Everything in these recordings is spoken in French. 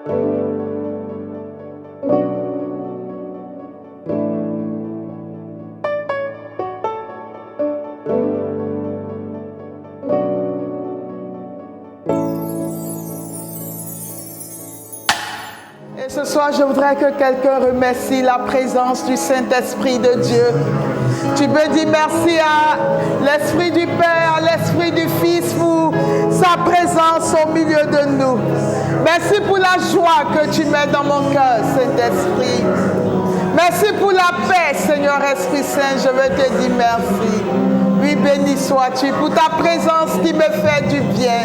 Ce soir, je voudrais que quelqu'un remercie la présence du Saint-Esprit de Dieu. Tu peux dire merci à l'Esprit du Père, à l'Esprit du Fils pour sa présence au milieu de nous. Merci pour la joie que tu mets dans mon cœur, Saint-Esprit. Merci pour la paix, Seigneur Esprit Saint. Je veux te dire merci. Oui, béni sois-tu pour ta présence qui me fait du bien.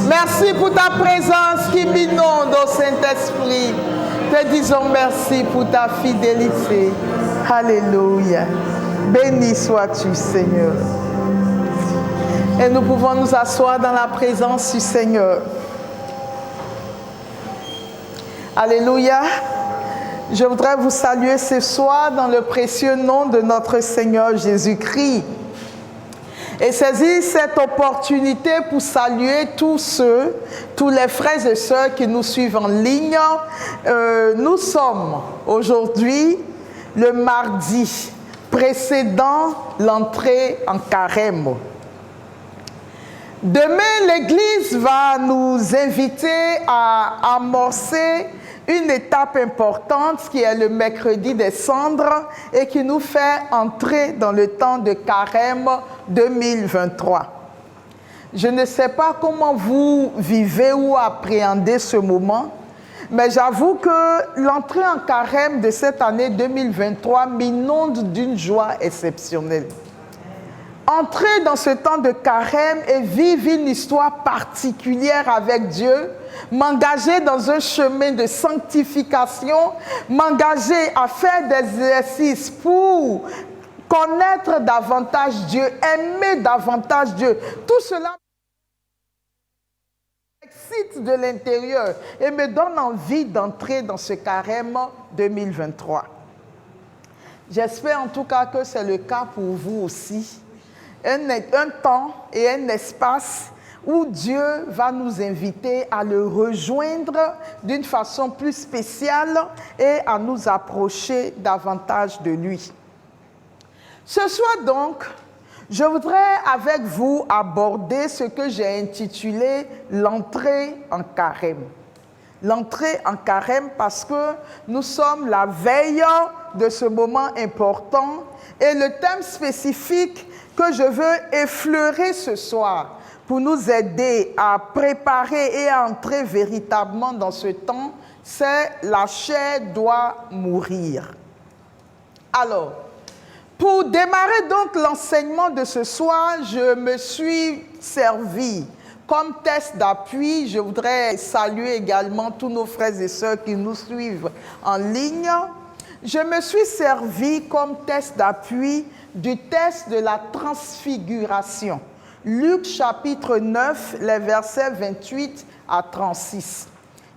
Merci pour ta présence qui m'inonde au Saint-Esprit. Te disons merci pour ta fidélité. Alléluia. Béni sois-tu, Seigneur. Et nous pouvons nous asseoir dans la présence du Seigneur. Alléluia. Je voudrais vous saluer ce soir dans le précieux nom de notre Seigneur Jésus-Christ. Et saisir cette opportunité pour saluer tous les frères et sœurs qui nous suivent en ligne. Nous sommes aujourd'hui le mardi précédant l'entrée en carême. Demain, l'Église va nous inviter à amorcer une étape importante qui est le mercredi des cendres et qui nous fait entrer dans le temps de carême 2023. Je ne sais pas comment vous vivez ou appréhendez ce moment, mais j'avoue que l'entrée en carême de cette année 2023 m'inonde d'une joie exceptionnelle. Entrer dans ce temps de carême et vivre une histoire particulière avec Dieu, m'engager dans un chemin de sanctification, m'engager à faire des exercices pour connaître davantage Dieu, aimer davantage Dieu. Tout cela m'excite de l'intérieur et me donne envie d'entrer dans ce carême 2023. J'espère en tout cas que c'est le cas pour vous aussi. Un temps et un espace où Dieu va nous inviter à le rejoindre d'une façon plus spéciale et à nous approcher davantage de lui. Ce soir donc, je voudrais avec vous aborder ce que j'ai intitulé l'entrée en carême. L'entrée en carême parce que nous sommes la veille de ce moment important et le thème spécifique que je veux effleurer ce soir pour nous aider à préparer et à entrer véritablement dans ce temps, c'est la chair doit mourir. Alors, pour démarrer donc l'enseignement de ce soir, je me suis servi comme test d'appui. Je voudrais saluer également tous nos frères et sœurs qui nous suivent en ligne. Je me suis servi comme test d'appui du test de la transfiguration. Luc chapitre 9, les versets 28 à 36.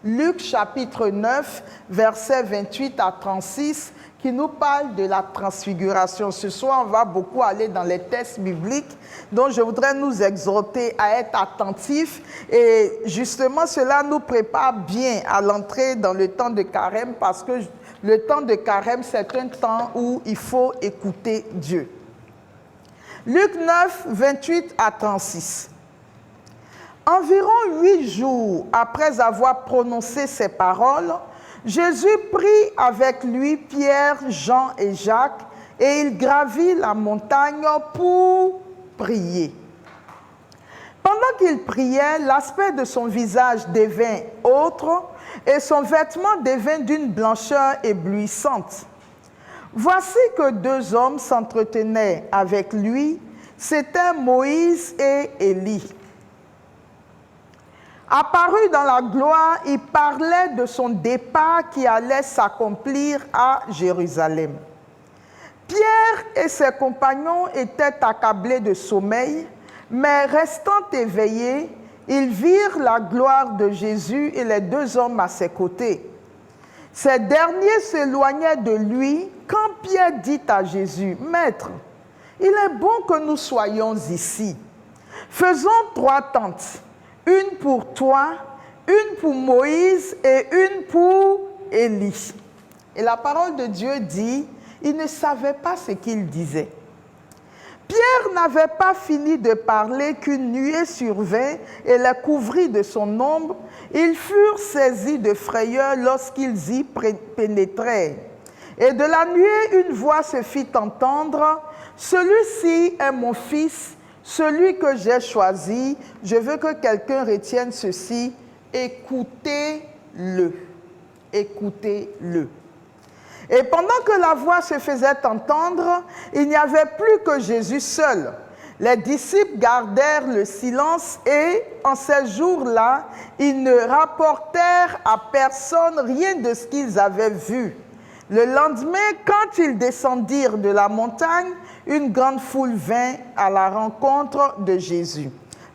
Luc chapitre 9, versets 28 à 36, qui nous parle de la transfiguration. Ce soir, on va beaucoup aller dans les textes bibliques, dont je voudrais nous exhorter à être attentifs. Et justement, cela nous prépare bien à l'entrée dans le temps de carême, parce que le temps de carême, c'est un temps où il faut écouter Dieu. Luc 9, 28 à 36. Environ 8 jours après avoir prononcé ces paroles, Jésus prit avec lui Pierre, Jean et Jacques et il gravit la montagne pour prier. Pendant qu'il priait, l'aspect de son visage devint autre et son vêtement devint d'une blancheur éblouissante. Voici que 2 hommes s'entretenaient avec lui, c'étaient Moïse et Élie. Apparu dans la gloire, il parlait de son départ qui allait s'accomplir à Jérusalem. Pierre et ses compagnons étaient accablés de sommeil, mais restant éveillés, ils virent la gloire de Jésus et les 2 hommes à ses côtés. Ces derniers s'éloignaient de lui quand Pierre dit à Jésus, « Maître, il est bon que nous soyons ici. Faisons 3 tentes, une pour toi, une pour Moïse et une pour Élie. Et la parole de Dieu dit, il ne savait pas ce qu'il disait. Pierre n'avait pas fini de parler qu'une nuée survint et les couvrit de son ombre. Ils furent saisis de frayeur lorsqu'ils y pénétrèrent. Et de la nuée, une voix se fit entendre. « Celui-ci est mon fils, celui que j'ai choisi. Je veux que quelqu'un retienne ceci. Écoutez-le. Écoutez-le. » Et pendant que la voix se faisait entendre, il n'y avait plus que Jésus seul. Les disciples gardèrent le silence et, en ces jours-là, ils ne rapportèrent à personne rien de ce qu'ils avaient vu. Le lendemain, quand ils descendirent de la montagne, une grande foule vint à la rencontre de Jésus.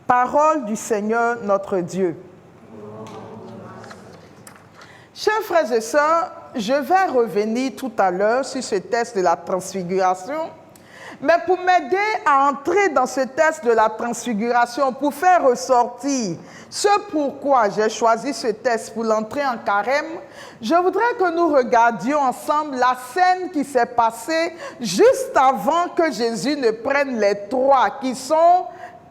Parole du Seigneur notre Dieu. Chers frères et sœurs, je vais revenir tout à l'heure sur ce texte de la transfiguration. Mais pour m'aider à entrer dans ce texte de la transfiguration, pour faire ressortir ce pourquoi j'ai choisi ce texte pour l'entrée en carême, je voudrais que nous regardions ensemble la scène qui s'est passée juste avant que Jésus ne prenne les trois qui sont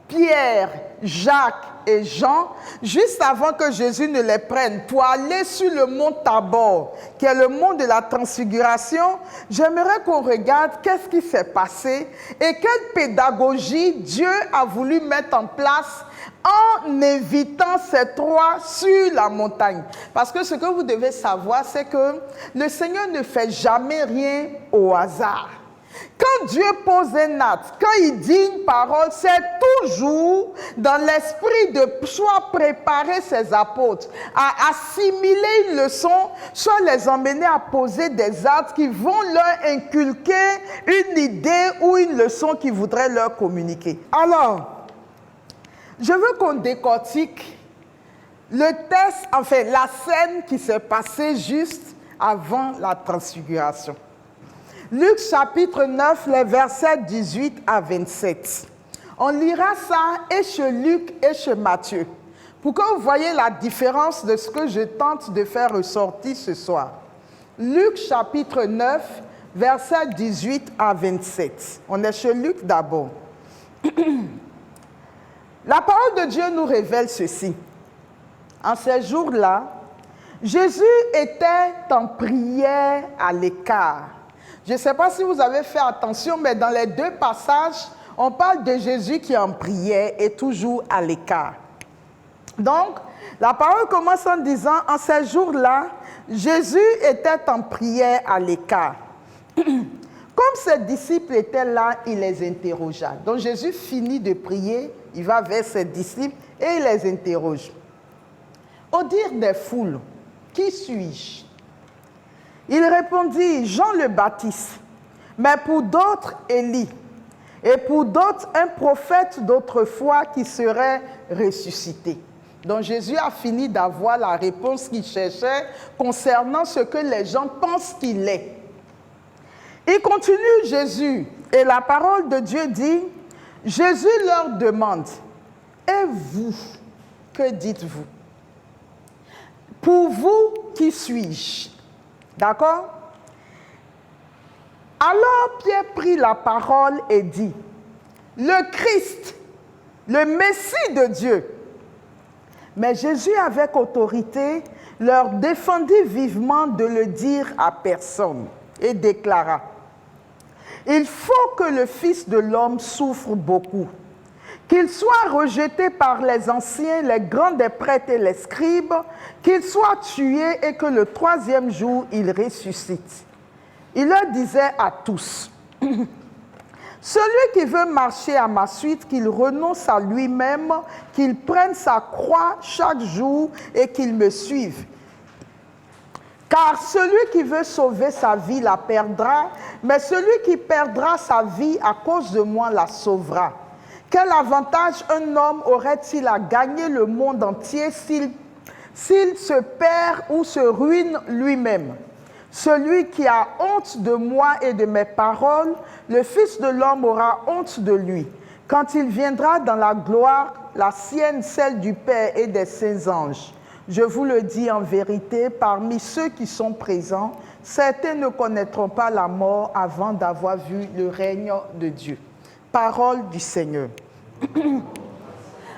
Pierre, Jacques et Jean, juste avant que Jésus ne les prenne pour aller sur le mont Tabor, qui est le mont de la transfiguration. J'aimerais qu'on regarde qu'est-ce qui s'est passé et quelle pédagogie Dieu a voulu mettre en place en invitant ces trois sur la montagne. Parce que ce que vous devez savoir, c'est que le Seigneur ne fait jamais rien au hasard. Quand Dieu pose un acte, quand il dit une parole, c'est toujours dans l'esprit de soit préparer ses apôtres à assimiler une leçon, soit les emmener à poser des actes qui vont leur inculquer une idée ou une leçon qu'ils voudraient leur communiquer. Alors, je veux qu'on décortique le texte, enfin la scène qui s'est passée juste avant la transfiguration. Luc chapitre 9, les versets 18 à 27. On lira ça et chez Luc et chez Matthieu, pour que vous voyez la différence de ce que je tente de faire ressortir ce soir. Luc chapitre 9, versets 18 à 27. On est chez Luc d'abord. La parole de Dieu nous révèle ceci. En ces jours-là, Jésus était en prière à l'écart. Je ne sais pas si vous avez fait attention, mais dans les deux passages, on parle de Jésus qui est en prière et toujours à l'écart. Donc, la parole commence en disant, en ces jours-là, Jésus était en prière à l'écart. Comme ses disciples étaient là, il les interrogea. Donc Jésus finit de prier, il va vers ses disciples et il les interroge. Au dire des foules, qui suis-je? Il répondit, Jean le Baptiste, mais pour d'autres, Élie, et pour d'autres, un prophète d'autrefois qui serait ressuscité. Donc Jésus a fini d'avoir la réponse qu'il cherchait concernant ce que les gens pensent qu'il est. Il continue Jésus, et la parole de Dieu dit, Jésus leur demande, et vous, que dites-vous? Pour vous, qui suis-je? D'accord? Alors Pierre prit la parole et dit, le Christ, le Messie de Dieu. Mais Jésus, avec autorité, leur défendit vivement de le dire à personne et déclara, il faut que le Fils de l'homme souffre beaucoup, qu'il soit rejeté par les anciens, les grands des prêtres et les scribes, qu'il soit tué et que le troisième jour, il ressuscite. Il leur disait à tous, celui qui veut marcher à ma suite, qu'il renonce à lui-même, qu'il prenne sa croix chaque jour et qu'il me suive. Car celui qui veut sauver sa vie la perdra, mais celui qui perdra sa vie à cause de moi la sauvera. Quel avantage un homme aurait-il à gagner le monde entier s'il se perd ou se ruine lui-même? Celui qui a honte de moi et de mes paroles, le Fils de l'homme aura honte de lui. Quand il viendra dans la gloire, la sienne, celle du Père et des saints anges. Je vous le dis en vérité, parmi ceux qui sont présents, certains ne connaîtront pas la mort avant d'avoir vu le règne de Dieu. Parole du Seigneur.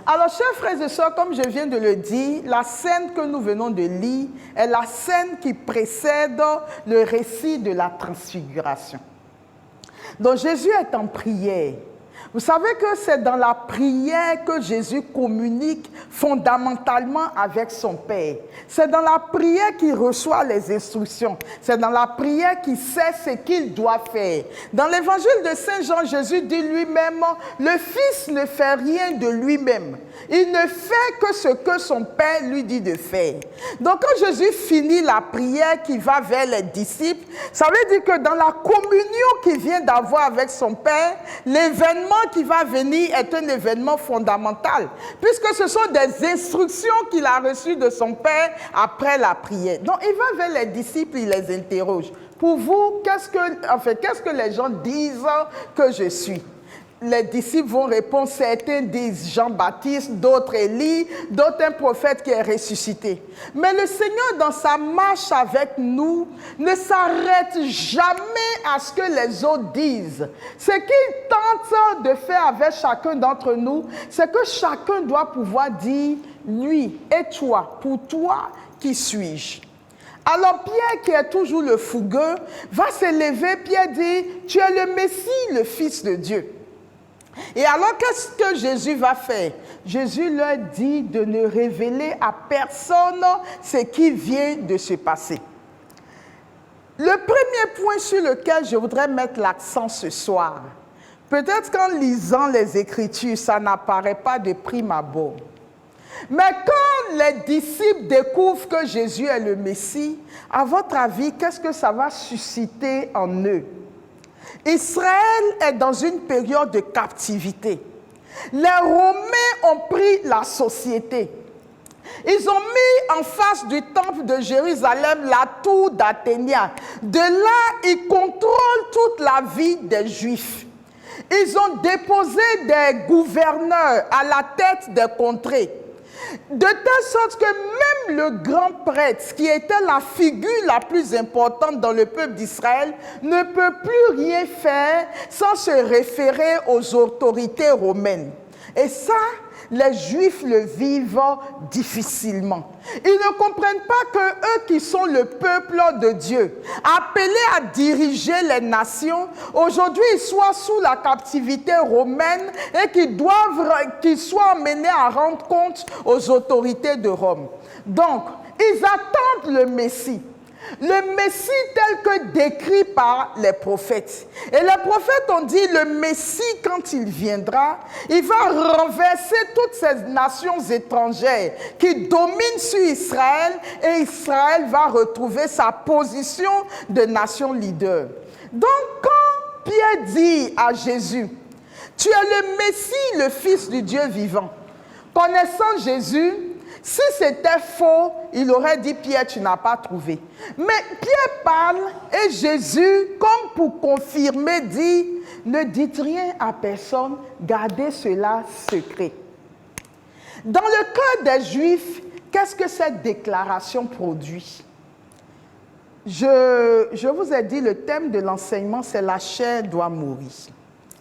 Alors, chers frères et sœurs, comme je viens de le dire, la scène que nous venons de lire est la scène qui précède le récit de la transfiguration. Donc, Jésus est en prière. Vous savez que c'est dans la prière que Jésus communique fondamentalement avec son Père. C'est dans la prière qu'il reçoit les instructions. C'est dans la prière qu'il sait ce qu'il doit faire. Dans l'évangile de Saint Jean, Jésus dit lui-même, le Fils ne fait rien de lui-même. Il ne fait que ce que son Père lui dit de faire. Donc quand Jésus finit la prière qui va vers les disciples, ça veut dire que dans la communion qu'il vient d'avoir avec son Père, l'événement qui va venir est un événement fondamental, puisque ce sont des instructions qu'il a reçues de son Père après la prière. Donc il va vers les disciples, il les interroge. Pour vous, qu'est-ce que les gens disent que je suis? Les disciples vont répondre, certains disent Jean-Baptiste, d'autres Élie, d'autres un prophète qui est ressuscité. Mais le Seigneur, dans sa marche avec nous, ne s'arrête jamais à ce que les autres disent. Ce qu'il tente de faire avec chacun d'entre nous, c'est que chacun doit pouvoir dire, lui et toi, pour toi, qui suis-je? Alors Pierre, qui est toujours le fougueux, va se lever, Pierre dit, tu es le Messie, le Fils de Dieu. Et alors, qu'est-ce que Jésus va faire? Jésus leur dit de ne révéler à personne ce qui vient de se passer. Le premier point sur lequel je voudrais mettre l'accent ce soir, peut-être qu'en lisant les Écritures, ça n'apparaît pas de prime abord. Mais quand les disciples découvrent que Jésus est le Messie, à votre avis, qu'est-ce que ça va susciter en eux? Israël est dans une période de captivité. Les Romains ont pris la société. Ils ont mis en face du temple de Jérusalem la tour d'Athénia. De là, ils contrôlent toute la vie des Juifs. Ils ont déposé des gouverneurs à la tête des contrées. De telle sorte que même le grand prêtre, qui était la figure la plus importante dans le peuple d'Israël, ne peut plus rien faire sans se référer aux autorités romaines. Et ça, les Juifs le vivent difficilement. Ils ne comprennent pas que eux qui sont le peuple de Dieu, appelés à diriger les nations, aujourd'hui ils soient sous la captivité romaine et qu'ils soient amenés à rendre compte aux autorités de Rome. Donc, ils attendent le Messie. Le Messie tel que décrit par les prophètes. Et les prophètes ont dit, le Messie, quand il viendra, il va renverser toutes ces nations étrangères qui dominent sur Israël, et Israël va retrouver sa position de nation leader. Donc, quand Pierre dit à Jésus, tu es le Messie, le Fils du Dieu vivant, connaissant Jésus, si c'était faux, il aurait dit, Pierre, tu n'as pas trouvé. Mais Pierre parle et Jésus, comme pour confirmer, dit, ne dites rien à personne, gardez cela secret. Dans le cœur des Juifs, qu'est-ce que cette déclaration produit? Je vous ai dit, le thème de l'enseignement, c'est la chair doit mourir.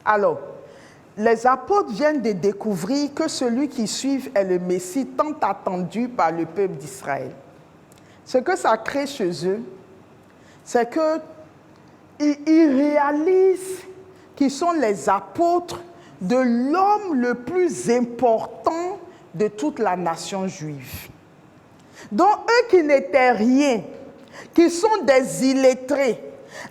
Alors, les apôtres viennent de découvrir que celui qui suit est le Messie tant attendu par le peuple d'Israël. Ce que ça crée chez eux, c'est qu'ils réalisent qu'ils sont les apôtres de l'homme le plus important de toute la nation juive. Donc eux qui n'étaient rien, qui sont des illettrés,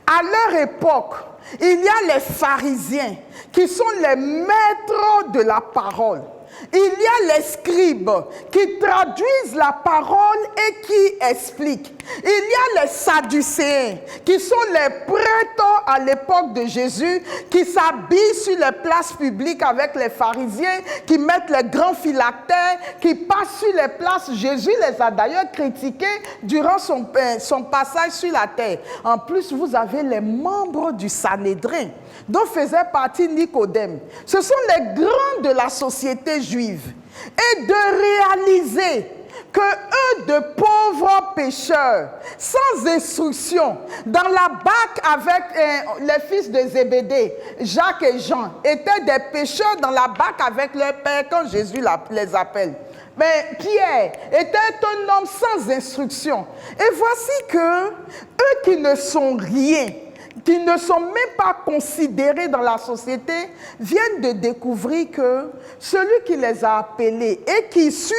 à leur époque, il y a les pharisiens qui sont les maîtres de la parole. Il y a les scribes qui traduisent la parole et qui expliquent. Il y a les sadducéens qui sont les prêtres à l'époque de Jésus, qui s'habillent sur les places publiques avec les pharisiens, qui mettent les grands phylactères, qui passent sur les places. Jésus les a d'ailleurs critiqués durant son passage sur la terre. En plus, vous avez les membres du Sanhédrin, dont faisait partie Nicodème. Ce sont les grands de la société juive. Et de réaliser qu'eux que de pauvres pécheurs, sans instruction, dans la barque avec les fils de Zébédée, Jacques et Jean, étaient des pécheurs dans la barque avec leur père quand Jésus les appelle. Mais Pierre était un homme sans instruction. Et voici que eux qui ne sont rien, qui ne sont même pas considérés dans la société, viennent de découvrir que celui qui les a appelés et qui suivent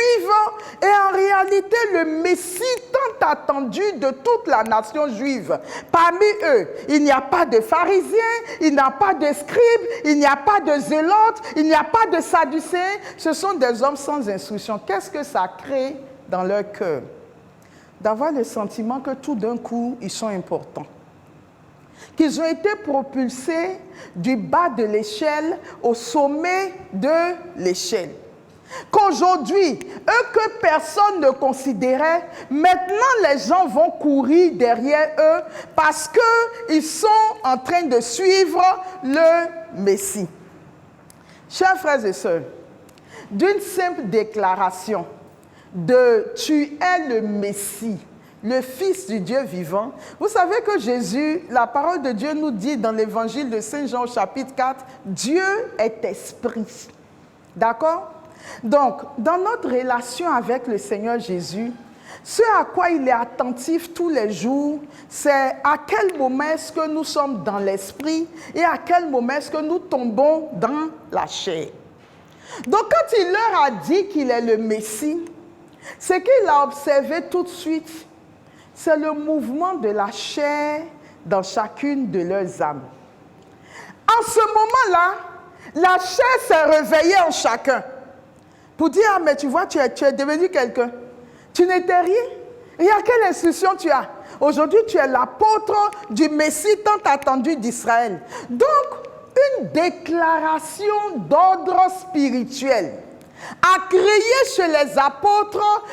est en réalité le Messie tant attendu de toute la nation juive. Parmi eux, il n'y a pas de pharisiens, il n'y a pas de scribes, il n'y a pas de zélotes, il n'y a pas de sadducéens. Ce sont des hommes sans instruction. Qu'est-ce que ça crée dans leur cœur? D'avoir le sentiment que tout d'un coup, ils sont importants. Qu'ils ont été propulsés du bas de l'échelle au sommet de l'échelle. Qu'aujourd'hui, eux que personne ne considérait, maintenant les gens vont courir derrière eux parce qu'ils sont en train de suivre le Messie. Chers frères et sœurs, d'une simple déclaration de « Tu es le Messie », le Fils du Dieu vivant. Vous savez que Jésus, la parole de Dieu nous dit dans l'évangile de Saint Jean au chapitre 4, Dieu est esprit. D'accord? Donc, dans notre relation avec le Seigneur Jésus, ce à quoi il est attentif tous les jours, c'est à quel moment est-ce que nous sommes dans l'esprit et à quel moment est-ce que nous tombons dans la chair. Donc, quand il leur a dit qu'il est le Messie, ce qu'il a observé tout de suite, c'est le mouvement de la chair dans chacune de leurs âmes. En ce moment-là, la chair s'est réveillée en chacun. Pour dire, ah, mais tu vois, tu es devenu quelqu'un. Tu n'étais rien. Et à quelle instruction tu as? Aujourd'hui, tu es l'apôtre du Messie tant attendu d'Israël. Donc, une déclaration d'ordre spirituel a créé chez les apôtres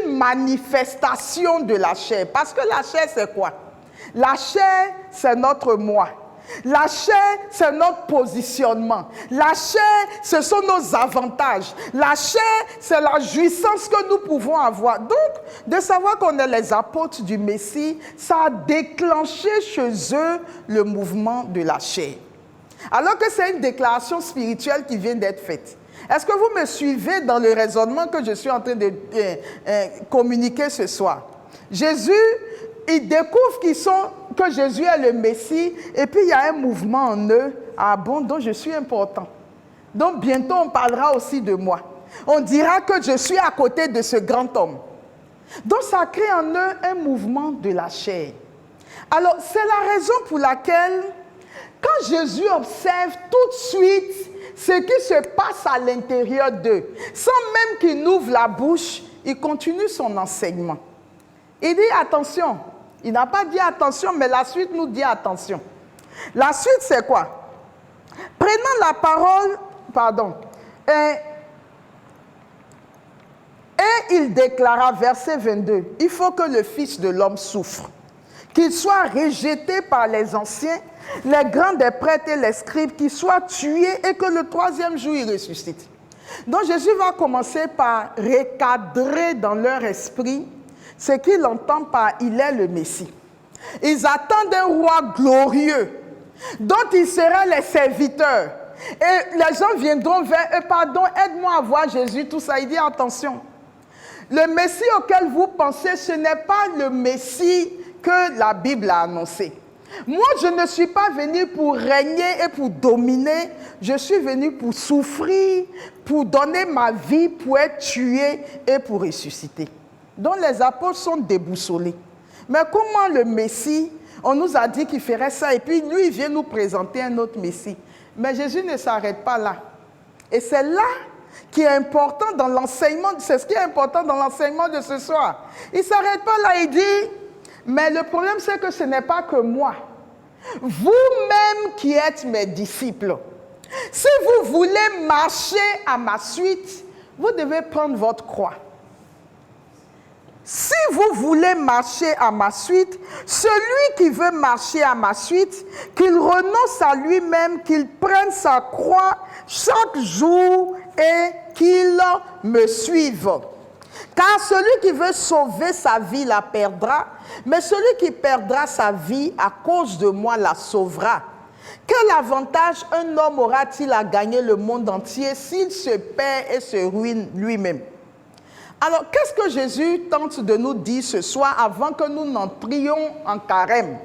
une manifestation de la chair. Parce que la chair, c'est quoi? La chair, c'est notre moi. La chair, c'est notre positionnement. La chair, ce sont nos avantages. La chair, c'est la jouissance que nous pouvons avoir. Donc, de savoir qu'on est les apôtres du Messie, ça a déclenché chez eux le mouvement de la chair. Alors que c'est une déclaration spirituelle qui vient d'être faite. Est-ce que vous me suivez dans le raisonnement que je suis en train de communiquer ce soir? Jésus, ils découvrent que Jésus est le Messie, et puis il y a un mouvement en eux. Ah bon, donc je suis important. Donc bientôt on parlera aussi de moi. On dira que je suis à côté de ce grand homme. Donc ça crée en eux un mouvement de la chair. Alors c'est la raison pour laquelle, quand Jésus observe tout de suite ce qui se passe à l'intérieur d'eux, sans même qu'il n'ouvre la bouche, il continue son enseignement. Il dit attention. Il n'a pas dit attention, mais la suite nous dit attention. La suite, c'est quoi? Prenant la parole, et il déclara, verset 22, il faut que le Fils de l'homme souffre, qu'il soit rejeté par les anciens, les grands des prêtres et les scribes, qu'il soit tué et que le troisième jour il ressuscite. Donc Jésus va commencer par recadrer dans leur esprit ce qu'ils entendent par « il est le Messie ». Ils attendent un roi glorieux dont ils seraient les serviteurs. Et les gens viendront vers eux, pardon, aide-moi à voir Jésus, tout ça. Il dit attention, le Messie auquel vous pensez, ce n'est pas le Messie que la Bible a annoncé. Moi, je ne suis pas venu pour régner et pour dominer. Je suis venu pour souffrir, pour donner ma vie, pour être tué et pour ressusciter. Donc les apôtres sont déboussolés. Mais comment le Messie, on nous a dit qu'il ferait ça et puis lui, il vient nous présenter un autre Messie. Mais Jésus ne s'arrête pas là. Et c'est là qui est important dans l'enseignement, c'est ce qui est important dans l'enseignement de ce soir. Il ne s'arrête pas là, il dit, mais le problème c'est que ce n'est pas que moi. Vous-même qui êtes mes disciples, si vous voulez marcher à ma suite, vous devez prendre votre croix. Si vous voulez marcher à ma suite, celui qui veut marcher à ma suite, qu'il renonce à lui-même, qu'il prenne sa croix chaque jour et qu'il me suive. Car celui qui veut sauver sa vie la perdra, mais celui qui perdra sa vie à cause de moi la sauvera. Quel avantage un homme aura-t-il à gagner le monde entier s'il se perd et se ruine lui-même? Alors, qu'est-ce que Jésus tente de nous dire ce soir avant que nous n'entrions en carême?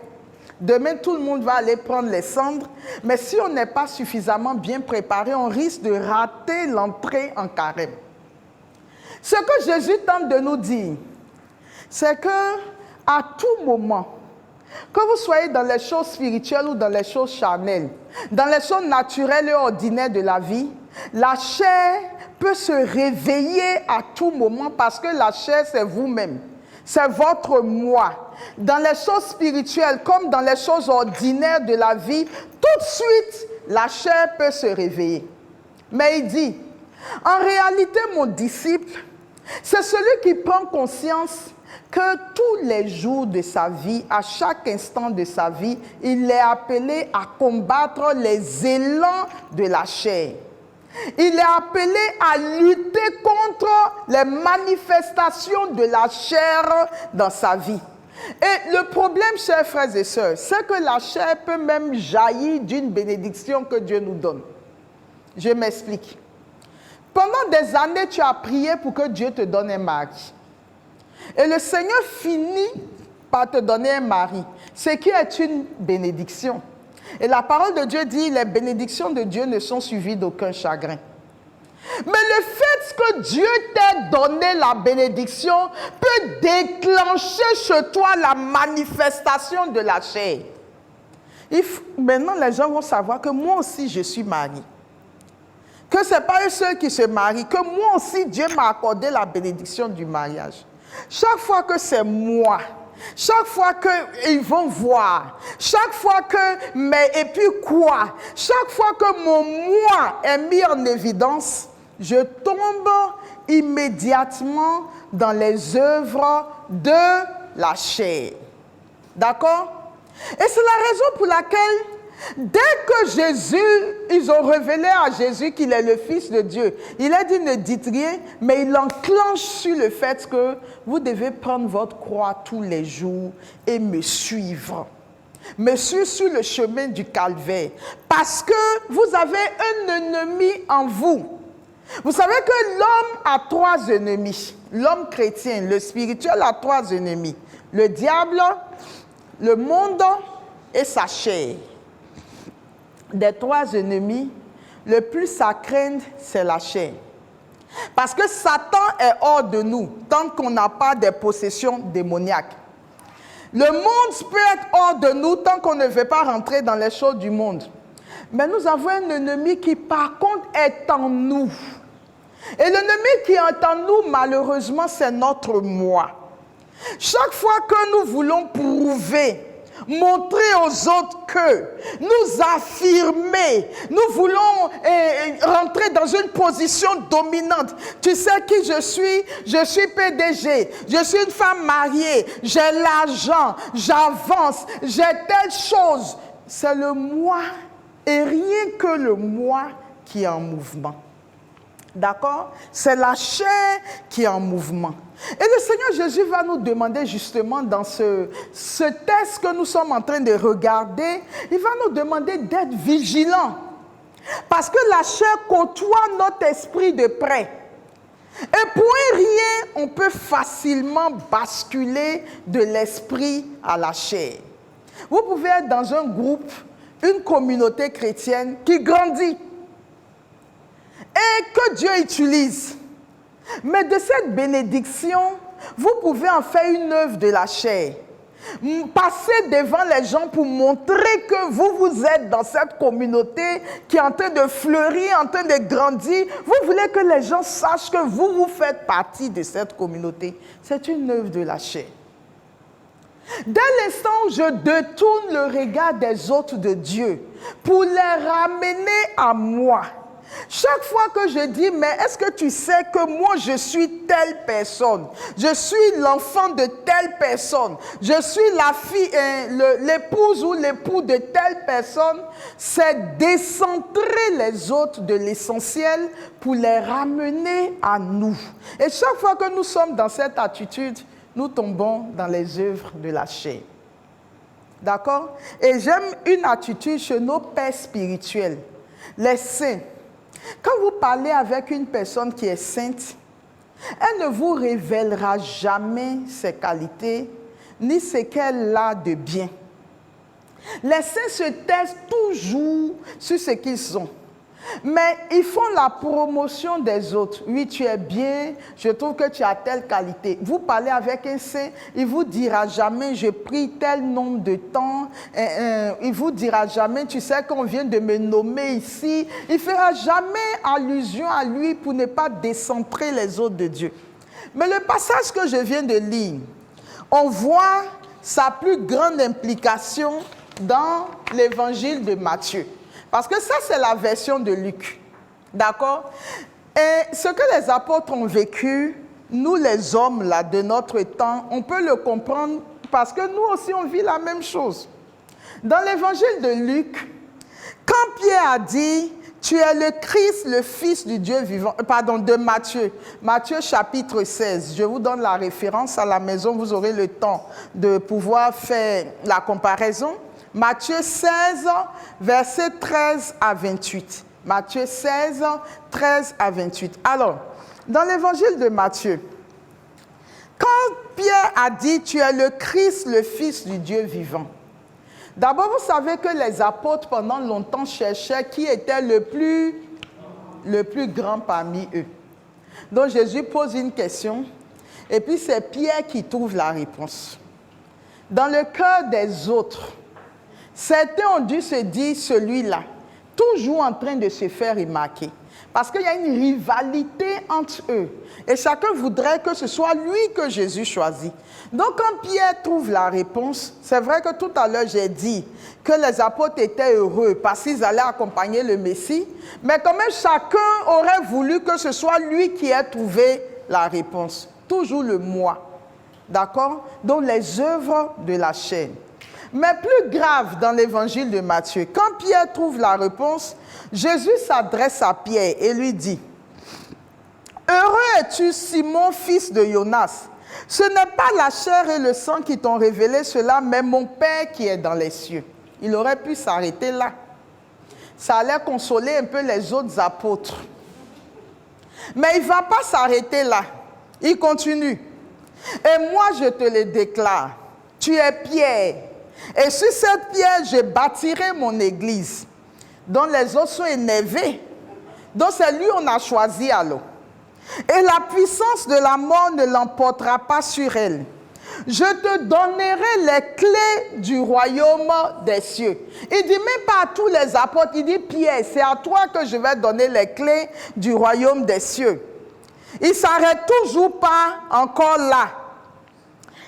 Demain, tout le monde va aller prendre les cendres, mais si on n'est pas suffisamment bien préparé, on risque de rater l'entrée en carême. Ce que Jésus tente de nous dire, c'est que à tout moment, que vous soyez dans les choses spirituelles ou dans les choses charnelles, dans les choses naturelles et ordinaires de la vie, la chair peut se réveiller à tout moment parce que la chair, c'est vous-même. C'est votre moi. Dans les choses spirituelles comme dans les choses ordinaires de la vie, tout de suite, la chair peut se réveiller. Mais il dit, en réalité, mon disciple, c'est celui qui prend conscience que tous les jours de sa vie, à chaque instant de sa vie, il est appelé à combattre les élans de la chair. Il est appelé à lutter contre les manifestations de la chair dans sa vie. Et le problème, chers frères et sœurs, c'est que la chair peut même jaillir d'une bénédiction que Dieu nous donne. Je m'explique. Pendant des années, tu as prié pour que Dieu te donne un mari. Et le Seigneur finit par te donner un mari, ce qui est une bénédiction. Et la parole de Dieu dit, les bénédictions de Dieu ne sont suivies d'aucun chagrin. Mais le fait que Dieu t'ait donné la bénédiction peut déclencher chez toi la manifestation de la chair. Maintenant, les gens vont savoir que moi aussi, je suis mariée. Que ce n'est pas eux ceux qui se marient, que moi aussi, Dieu m'a accordé la bénédiction du mariage. Chaque fois que c'est moi, chaque fois qu'ils vont voir, chaque fois que, mais et puis quoi, chaque fois que mon moi est mis en évidence, je tombe immédiatement dans les œuvres de la chair. D'accord? Et c'est la raison pour laquelle, dès que ils ont révélé à Jésus qu'il est le Fils de Dieu, il a dit ne dites rien, mais il enclenche sur le fait que vous devez prendre votre croix tous les jours et me suivre. Me suivre sur le chemin du calvaire. Parce que vous avez un ennemi en vous. Vous savez que l'homme a 3 ennemis. L'homme chrétien, le spirituel a 3 ennemis. Le diable, le monde et sa chair. Des 3 ennemis, le plus à craindre, c'est la chair. Parce que Satan est hors de nous, tant qu'on n'a pas de possessions démoniaques. Le monde peut être hors de nous, tant qu'on ne veut pas rentrer dans les choses du monde. Mais nous avons un ennemi qui, par contre, est en nous. Et l'ennemi qui est en nous, malheureusement, c'est notre moi. Chaque fois que nous voulons prouver, montrer aux autres que, nous affirmer, nous voulons rentrer dans une position dominante. Tu sais qui je suis PDG, je suis une femme mariée, j'ai l'argent, j'avance, j'ai telle chose. C'est le moi et rien que le moi qui est en mouvement. D'accord? C'est la chair qui est en mouvement. Et le Seigneur Jésus va nous demander justement dans ce test que nous sommes en train de regarder, il va nous demander d'être vigilants. Parce que la chair côtoie notre esprit de près. Et pour rien, on peut facilement basculer de l'esprit à la chair. Vous pouvez être dans un groupe, une communauté chrétienne qui grandit. Et que Dieu utilise. Mais de cette bénédiction, vous pouvez en faire une œuvre de la chair. Passez devant les gens pour montrer que vous êtes dans cette communauté qui est en train de fleurir, en train de grandir. Vous voulez que les gens sachent que vous faites partie de cette communauté. C'est une œuvre de la chair. Dès l'instant où je détourne le regard des autres de Dieu pour les ramener à moi, Chaque fois que je dis, mais est-ce que tu sais que moi je suis telle personne, je suis l'enfant de telle personne, je suis la fille, l'épouse ou l'époux de telle personne, c'est décentrer les autres de l'essentiel pour les ramener à nous. Et chaque fois que nous sommes dans cette attitude, nous tombons dans les œuvres de la chair. D'accord? Et j'aime une attitude chez nos pères spirituels, les saints. Quand vous parlez avec une personne qui est sainte, elle ne vous révélera jamais ses qualités, ni ce qu'elle a de bien. Les saints se taisent toujours sur ce qu'ils sont. Mais ils font la promotion des autres. Oui, tu es bien, je trouve que tu as telle qualité. Vous parlez avec un saint, il ne vous dira jamais, je prie tel nombre de temps. Il ne vous dira jamais, tu sais qu'on vient de me nommer ici. Il ne fera jamais allusion à lui pour ne pas décentrer les autres de Dieu. Mais le passage que je viens de lire, on voit sa plus grande implication dans l'évangile de Matthieu. Parce que ça, c'est la version de Luc. D'accord? Et ce que les apôtres ont vécu, nous les hommes là, de notre temps, on peut le comprendre parce que nous aussi, on vit la même chose. Dans l'évangile de Luc, quand Pierre a dit « Tu es le Christ, le Fils du Dieu vivant », de Matthieu. Matthieu chapitre 16. Je vous donne la référence à la maison, vous aurez le temps de pouvoir faire la comparaison. Matthieu 16, versets 13 à 28. Matthieu 16, 13 à 28. Alors, dans l'évangile de Matthieu, quand Pierre a dit « Tu es le Christ, le Fils du Dieu vivant », d'abord, vous savez que les apôtres, pendant longtemps, cherchaient qui était le plus grand parmi eux. Donc, Jésus pose une question, et puis c'est Pierre qui trouve la réponse. Dans le cœur des autres, certains ont dû se dire, celui-là, toujours en train de se faire remarquer. Parce qu'il y a une rivalité entre eux. Et chacun voudrait que ce soit lui que Jésus choisit. Donc quand Pierre trouve la réponse, c'est vrai que tout à l'heure j'ai dit que les apôtres étaient heureux parce qu'ils allaient accompagner le Messie. Mais quand même chacun aurait voulu que ce soit lui qui ait trouvé la réponse. Toujours le moi. D'accord? Donc les œuvres de la chair. Mais plus grave dans l'évangile de Matthieu, quand Pierre trouve la réponse, Jésus s'adresse à Pierre et lui dit « Heureux es-tu, Simon, fils de Jonas. Ce n'est pas la chair et le sang qui t'ont révélé cela, mais mon Père qui est dans les cieux. » Il aurait pu s'arrêter là. Ça allait consoler un peu les autres apôtres. Mais il ne va pas s'arrêter là. Il continue. « Et moi, je te le déclare, tu es Pierre. Et sur cette pierre, je bâtirai mon église. » Donc les autres sont énervés. Donc c'est lui qu'on a choisi alors. Et la puissance de la mort ne l'emportera pas sur elle. Je te donnerai les clés du royaume des cieux. Il ne dit même pas à tous les apôtres, il dit Pierre, c'est à toi que je vais donner les clés du royaume des cieux. Il ne s'arrête toujours pas encore là.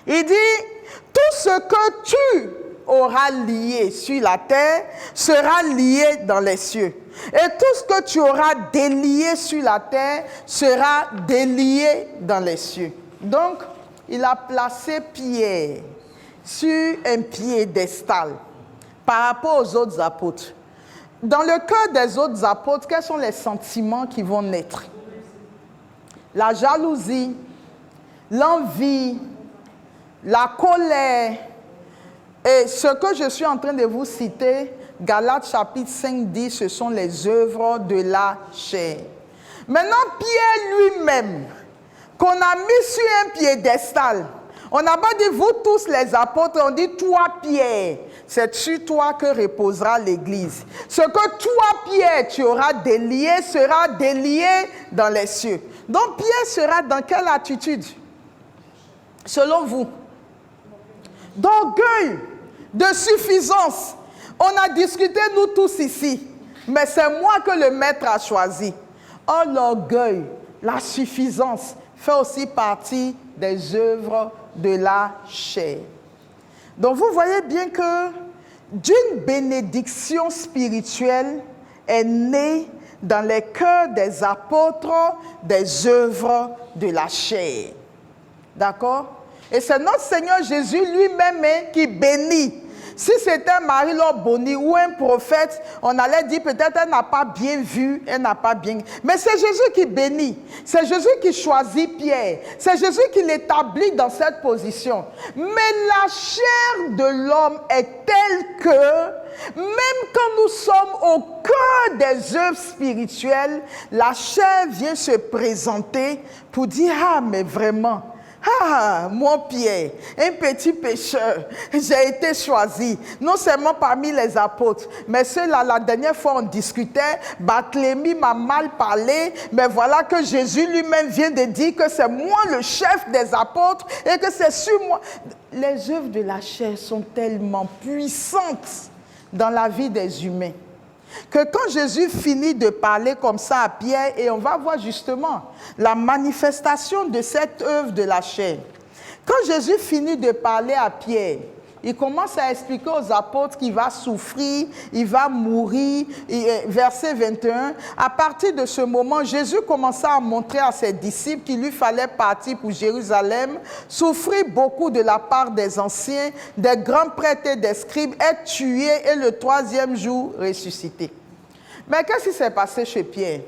Il dit, tout ce que tu auras lié sur la terre sera lié dans les cieux. Et tout ce que tu auras délié sur la terre sera délié dans les cieux. Donc, il a placé Pierre sur un piédestal par rapport aux autres apôtres. Dans le cœur des autres apôtres, quels sont les sentiments qui vont naître? La jalousie, l'envie, la colère. Et ce que je suis en train de vous citer, Galates chapitre 5 dit, ce sont les œuvres de la chair. Maintenant, Pierre lui-même, qu'on a mis sur un piédestal, on n'a pas dit vous tous les apôtres, on dit toi Pierre, c'est sur toi que reposera l'église. Ce que toi Pierre, tu auras délié, sera délié dans les cieux. Donc Pierre sera dans quelle attitude? Selon vous? D'orgueil, de suffisance. On a discuté nous tous ici, mais c'est moi que le maître a choisi. Oh, l'orgueil, la suffisance fait aussi partie des œuvres de la chair. Donc vous voyez bien que d'une bénédiction spirituelle est née dans les cœurs des apôtres des œuvres de la chair. D'accord? Et c'est notre Seigneur Jésus lui-même qui bénit. Si c'était Marie-Laure Boni ou un prophète, on allait dire peut-être elle n'a pas bien vu, elle n'a pas bien... Mais c'est Jésus qui bénit. C'est Jésus qui choisit Pierre. C'est Jésus qui l'établit dans cette position. Mais la chair de l'homme est telle que, même quand nous sommes au cœur des œuvres spirituelles, la chair vient se présenter pour dire « Ah, mais vraiment... Ah, mon Pierre, un petit pécheur, j'ai été choisi, non seulement parmi les apôtres, mais ceux-là, la dernière fois on discutait, Barthélemy m'a mal parlé, mais voilà que Jésus lui-même vient de dire que c'est moi le chef des apôtres et que c'est sur moi. Les œuvres de la chair sont tellement puissantes dans la vie des humains que quand Jésus finit de parler comme ça à Pierre, et on va voir justement la manifestation de cette œuvre de la chair. Quand Jésus finit de parler à Pierre, il commence à expliquer aux apôtres qu'il va souffrir, il va mourir. Verset 21, à partir de ce moment, Jésus commença à montrer à ses disciples qu'il lui fallait partir pour Jérusalem, souffrir beaucoup de la part des anciens, des grands prêtres et des scribes, être tué et le troisième jour ressuscité. Mais qu'est-ce qui s'est passé chez Pierre?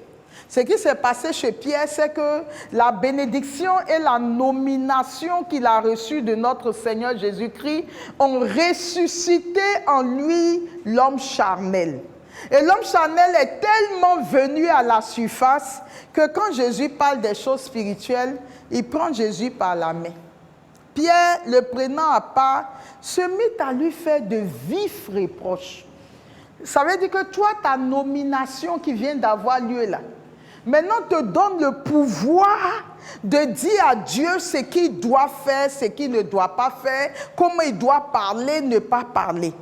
Ce qui s'est passé chez Pierre, c'est que la bénédiction et la nomination qu'il a reçue de notre Seigneur Jésus-Christ ont ressuscité en lui l'homme charnel. Et l'homme charnel est tellement venu à la surface que quand Jésus parle des choses spirituelles, il prend Jésus par la main. Pierre, le prenant à part, se mit à lui faire de vifs reproches. Ça veut dire que toi, ta nomination qui vient d'avoir lieu là, maintenant te donne le pouvoir de dire à Dieu ce qu'il doit faire, ce qu'il ne doit pas faire, comment il doit parler, ne pas parler.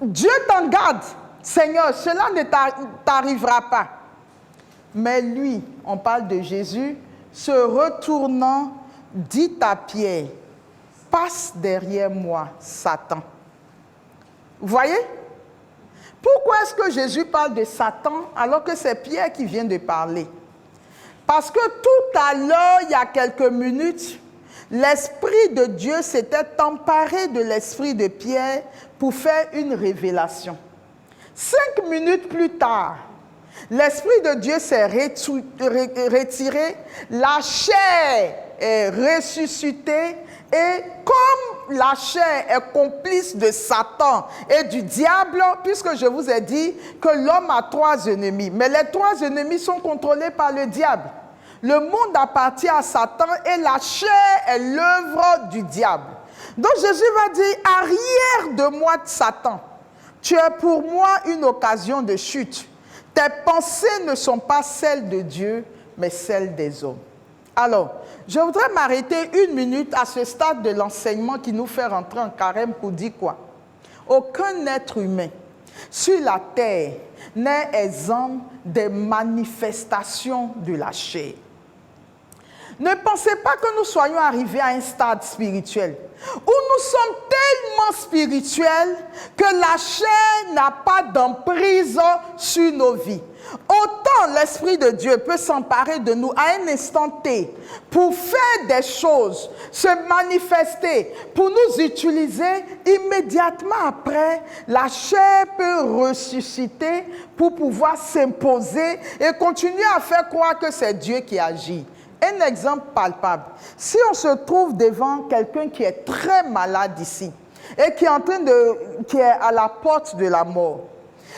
Dieu t'en garde, Seigneur, cela ne t'arrivera pas. Mais lui, on parle de Jésus, se retournant, dit à Pierre, passe derrière moi, Satan. Vous voyez? Pourquoi est-ce que Jésus parle de Satan alors que c'est Pierre qui vient de parler? Parce que tout à l'heure, il y a quelques minutes, l'Esprit de Dieu s'était emparé de l'esprit de Pierre pour faire une révélation. 5 minutes plus tard, l'Esprit de Dieu s'est retiré, la chair est ressuscitée et comme la chair est complice de Satan et du diable, puisque je vous ai dit que l'homme a 3 ennemis, mais les 3 ennemis sont contrôlés par le diable. Le monde appartient à Satan et la chair est l'œuvre du diable. Donc Jésus va dire, arrière de moi, Satan, tu es pour moi une occasion de chute. Tes pensées ne sont pas celles de Dieu, mais celles des hommes. Alors, je voudrais m'arrêter 1 minute à ce stade de l'enseignement qui nous fait rentrer en carême pour dire quoi? Aucun être humain sur la terre n'est exempt des manifestations de la chair. Ne pensez pas que nous soyons arrivés à un stade spirituel où nous sommes tellement spirituels que la chair n'a pas d'emprise sur nos vies. Autant l'Esprit de Dieu peut s'emparer de nous à un instant T pour faire des choses, se manifester, pour nous utiliser, immédiatement après, la chair peut ressusciter pour pouvoir s'imposer et continuer à faire croire que c'est Dieu qui agit. Un exemple palpable. Si on se trouve devant quelqu'un qui est très malade ici et qui est à la porte de la mort,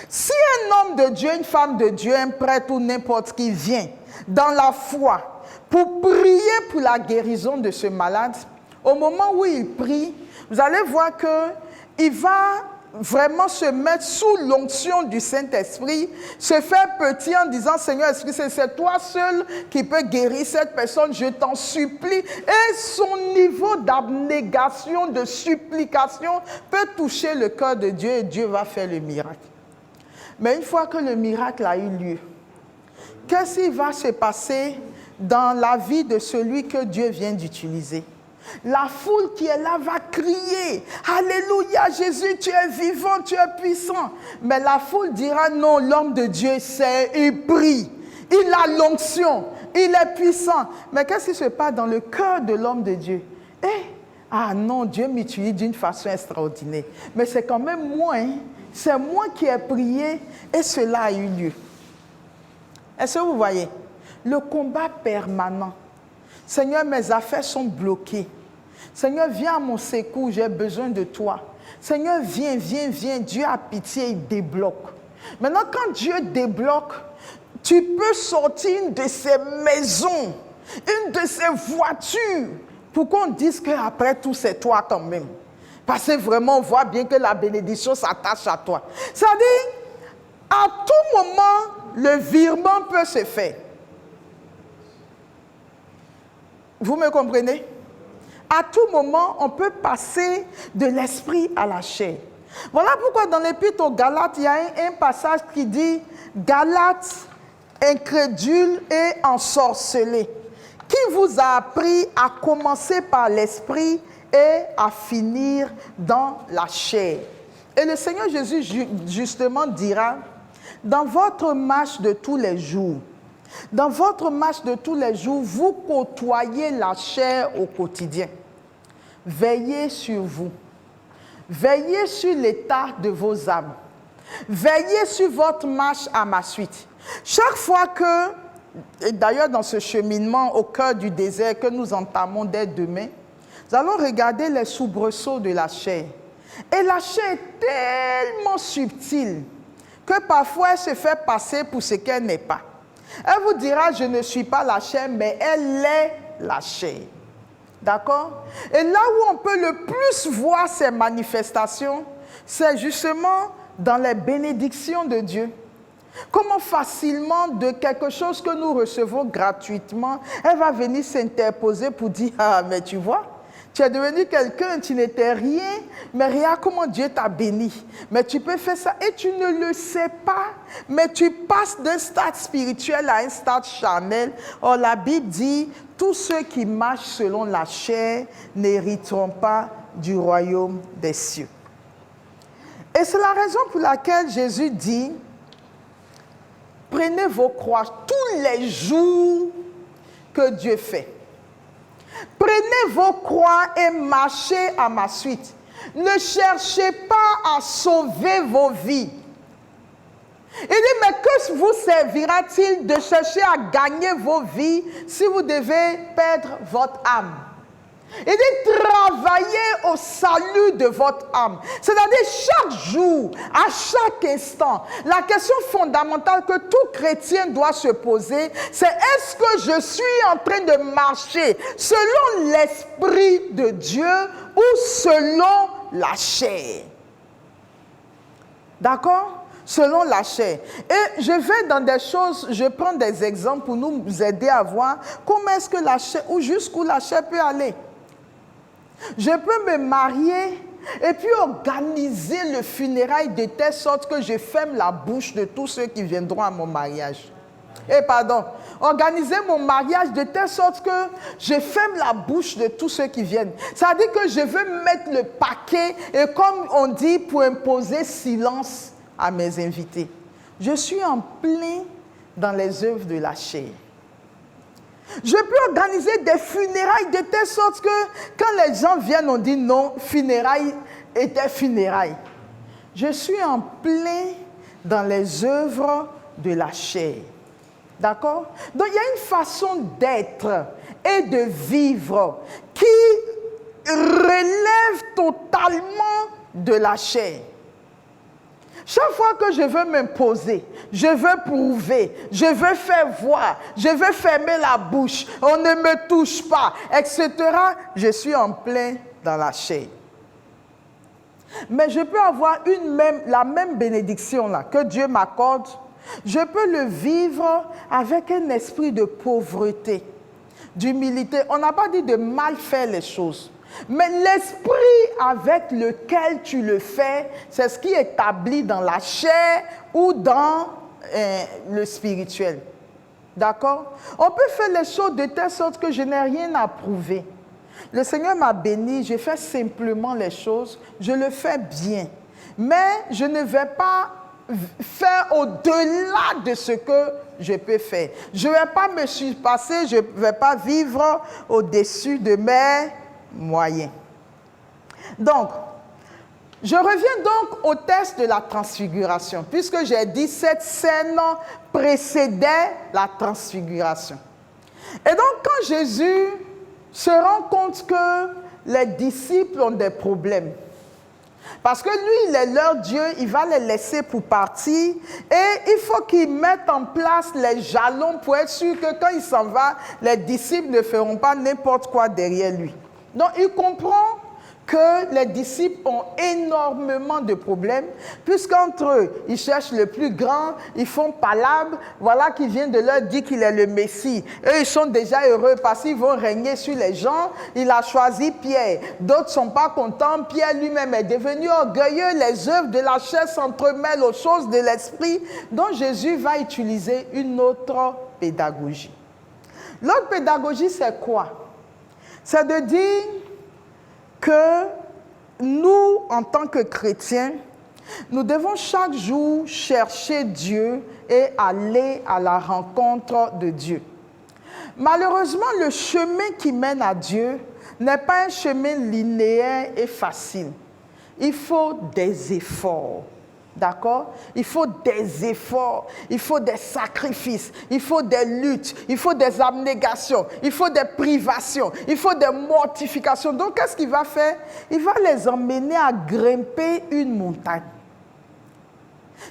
si un homme de Dieu, une femme de Dieu, un prêtre ou n'importe qui vient dans la foi pour prier pour la guérison de ce malade, au moment où il prie, vous allez voir qu'il va vraiment se mettre sous l'onction du Saint-Esprit, se faire petit en disant, Seigneur Esprit, c'est toi seul qui peux guérir cette personne, je t'en supplie. Et son niveau d'abnégation, de supplication peut toucher le cœur de Dieu et Dieu va faire le miracle. Mais une fois que le miracle a eu lieu, qu'est-ce qui va se passer dans la vie de celui que Dieu vient d'utiliser? La foule qui est là va crier, Alléluia, Jésus, tu es vivant, tu es puissant. Mais la foule dira, non, l'homme de Dieu, il prie, il a l'onction, il est puissant. Mais qu'est-ce qui se passe dans le cœur de l'homme de Dieu? Ah non, Dieu m'utilise d'une façon extraordinaire. Mais c'est quand même moi, c'est moi qui ai prié et cela a eu lieu. Est-ce que vous voyez? Le combat permanent. Seigneur, mes affaires sont bloquées. Seigneur, viens à mon secours, j'ai besoin de toi. Seigneur, viens, viens, viens. Dieu a pitié, il débloque. Maintenant, quand Dieu débloque, tu peux sortir une de ces maisons, une de ces voitures, pour qu'on dise qu'après tout, c'est toi quand même. Parce que vraiment, on voit bien que la bénédiction s'attache à toi. C'est-à-dire, à tout moment, le virement peut se faire. Vous me comprenez? À tout moment, on peut passer de l'esprit à la chair. Voilà pourquoi dans l'Épître aux Galates, il y a un passage qui dit « Galates, incrédules et ensorcelés, qui vous a appris à commencer par l'esprit et à finir dans la chair. » Et le Seigneur Jésus justement dira « Dans votre marche de tous les jours, vous côtoyez la chair au quotidien. Veillez sur vous. Veillez sur l'état de vos âmes. Veillez sur votre marche à ma suite. » Chaque fois que, et d'ailleurs dans ce cheminement au cœur du désert que nous entamons dès demain, nous allons regarder les soubresauts de la chair. Et la chair est tellement subtile que parfois elle se fait passer pour ce qu'elle n'est pas. Elle vous dira, je ne suis pas la chair, mais elle est la chair. D'accord? Et là où on peut le plus voir ces manifestations, c'est justement dans les bénédictions de Dieu. Comment facilement, de quelque chose que nous recevons gratuitement, elle va venir s'interposer pour dire, ah, mais tu vois, tu es devenu quelqu'un, tu n'étais rien, mais regarde comment Dieu t'a béni. Mais tu peux faire ça et tu ne le sais pas, mais tu passes d'un stade spirituel à un stade charnel. Or, la Bible dit, tous ceux qui marchent selon la chair n'hériteront pas du royaume des cieux. Et c'est la raison pour laquelle Jésus dit, prenez vos croix tous les jours que Dieu fait. Prenez vos croix et marchez à ma suite. Ne cherchez pas à sauver vos vies. Il dit, mais que vous servira-t-il de chercher à gagner vos vies si vous devez perdre votre âme? Il dit, travaillez au salut de votre âme. C'est-à-dire, chaque jour, à chaque instant, la question fondamentale que tout chrétien doit se poser, c'est est-ce que je suis en train de marcher selon l'Esprit de Dieu ou selon la chair? D'accord? Selon la chair. Et je vais dans des choses, je prends des exemples pour nous aider à voir comment est-ce que la chair, ou jusqu'où la chair peut aller. Je peux me marier et puis organiser le funérail de telle sorte que je ferme la bouche de tous ceux qui viendront à mon mariage. Organiser mon mariage de telle sorte que je ferme la bouche de tous ceux qui viennent. Ça veut dire que je veux mettre le paquet et comme on dit, pour imposer silence à mes invités. Je suis en plein dans les œuvres de la chair. Je peux organiser des funérailles de telle sorte que quand les gens viennent, on dit non, funérailles étaient funérailles. Je suis en plein dans les œuvres de la chair. D'accord? Donc il y a une façon d'être et de vivre qui relève totalement de la chair. Chaque fois que je veux m'imposer, je veux prouver, je veux faire voir, je veux fermer la bouche, on ne me touche pas, etc., je suis en plein dans la chair. Mais je peux avoir la même bénédiction là, que Dieu m'accorde, je peux le vivre avec un esprit de pauvreté, d'humilité. On n'a pas dit de mal faire les choses. Mais l'esprit avec lequel tu le fais, c'est ce qui est établi dans la chair ou dans le spirituel. D'accord? On peut faire les choses de telle sorte que je n'ai rien à prouver. Le Seigneur m'a béni, je fais simplement les choses, je le fais bien. Mais je ne vais pas faire au-delà de ce que je peux faire. Je ne vais pas me surpasser, je ne vais pas vivre au-dessus de mes moyens. Donc, je reviens donc au texte de la transfiguration, puisque j'ai dit cette scène précédait la transfiguration. Et donc, quand Jésus se rend compte que les disciples ont des problèmes, parce que lui, il est leur Dieu, il va les laisser pour partir, et il faut qu'il mette en place les jalons pour être sûr que quand il s'en va, les disciples ne feront pas n'importe quoi derrière lui. Donc, il comprend que les disciples ont énormément de problèmes, puisqu'entre eux, ils cherchent le plus grand, ils font palabre, voilà qu'il vient de leur dire qu'il est le Messie. Eux, ils sont déjà heureux parce qu'ils vont régner sur les gens. Il a choisi Pierre. D'autres ne sont pas contents. Pierre lui-même est devenu orgueilleux. Les œuvres de la chair s'entremêlent aux choses de l'esprit. Donc Jésus va utiliser une autre pédagogie. L'autre pédagogie, c'est quoi? C'est de dire que nous, en tant que chrétiens, nous devons chaque jour chercher Dieu et aller à la rencontre de Dieu. Malheureusement, le chemin qui mène à Dieu n'est pas un chemin linéaire et facile. Il faut des efforts. D'accord? Il faut des efforts, il faut des sacrifices, il faut des luttes, il faut des abnégations, il faut des privations, il faut des mortifications. Donc, qu'est-ce qu'il va faire? Il va les emmener à grimper une montagne.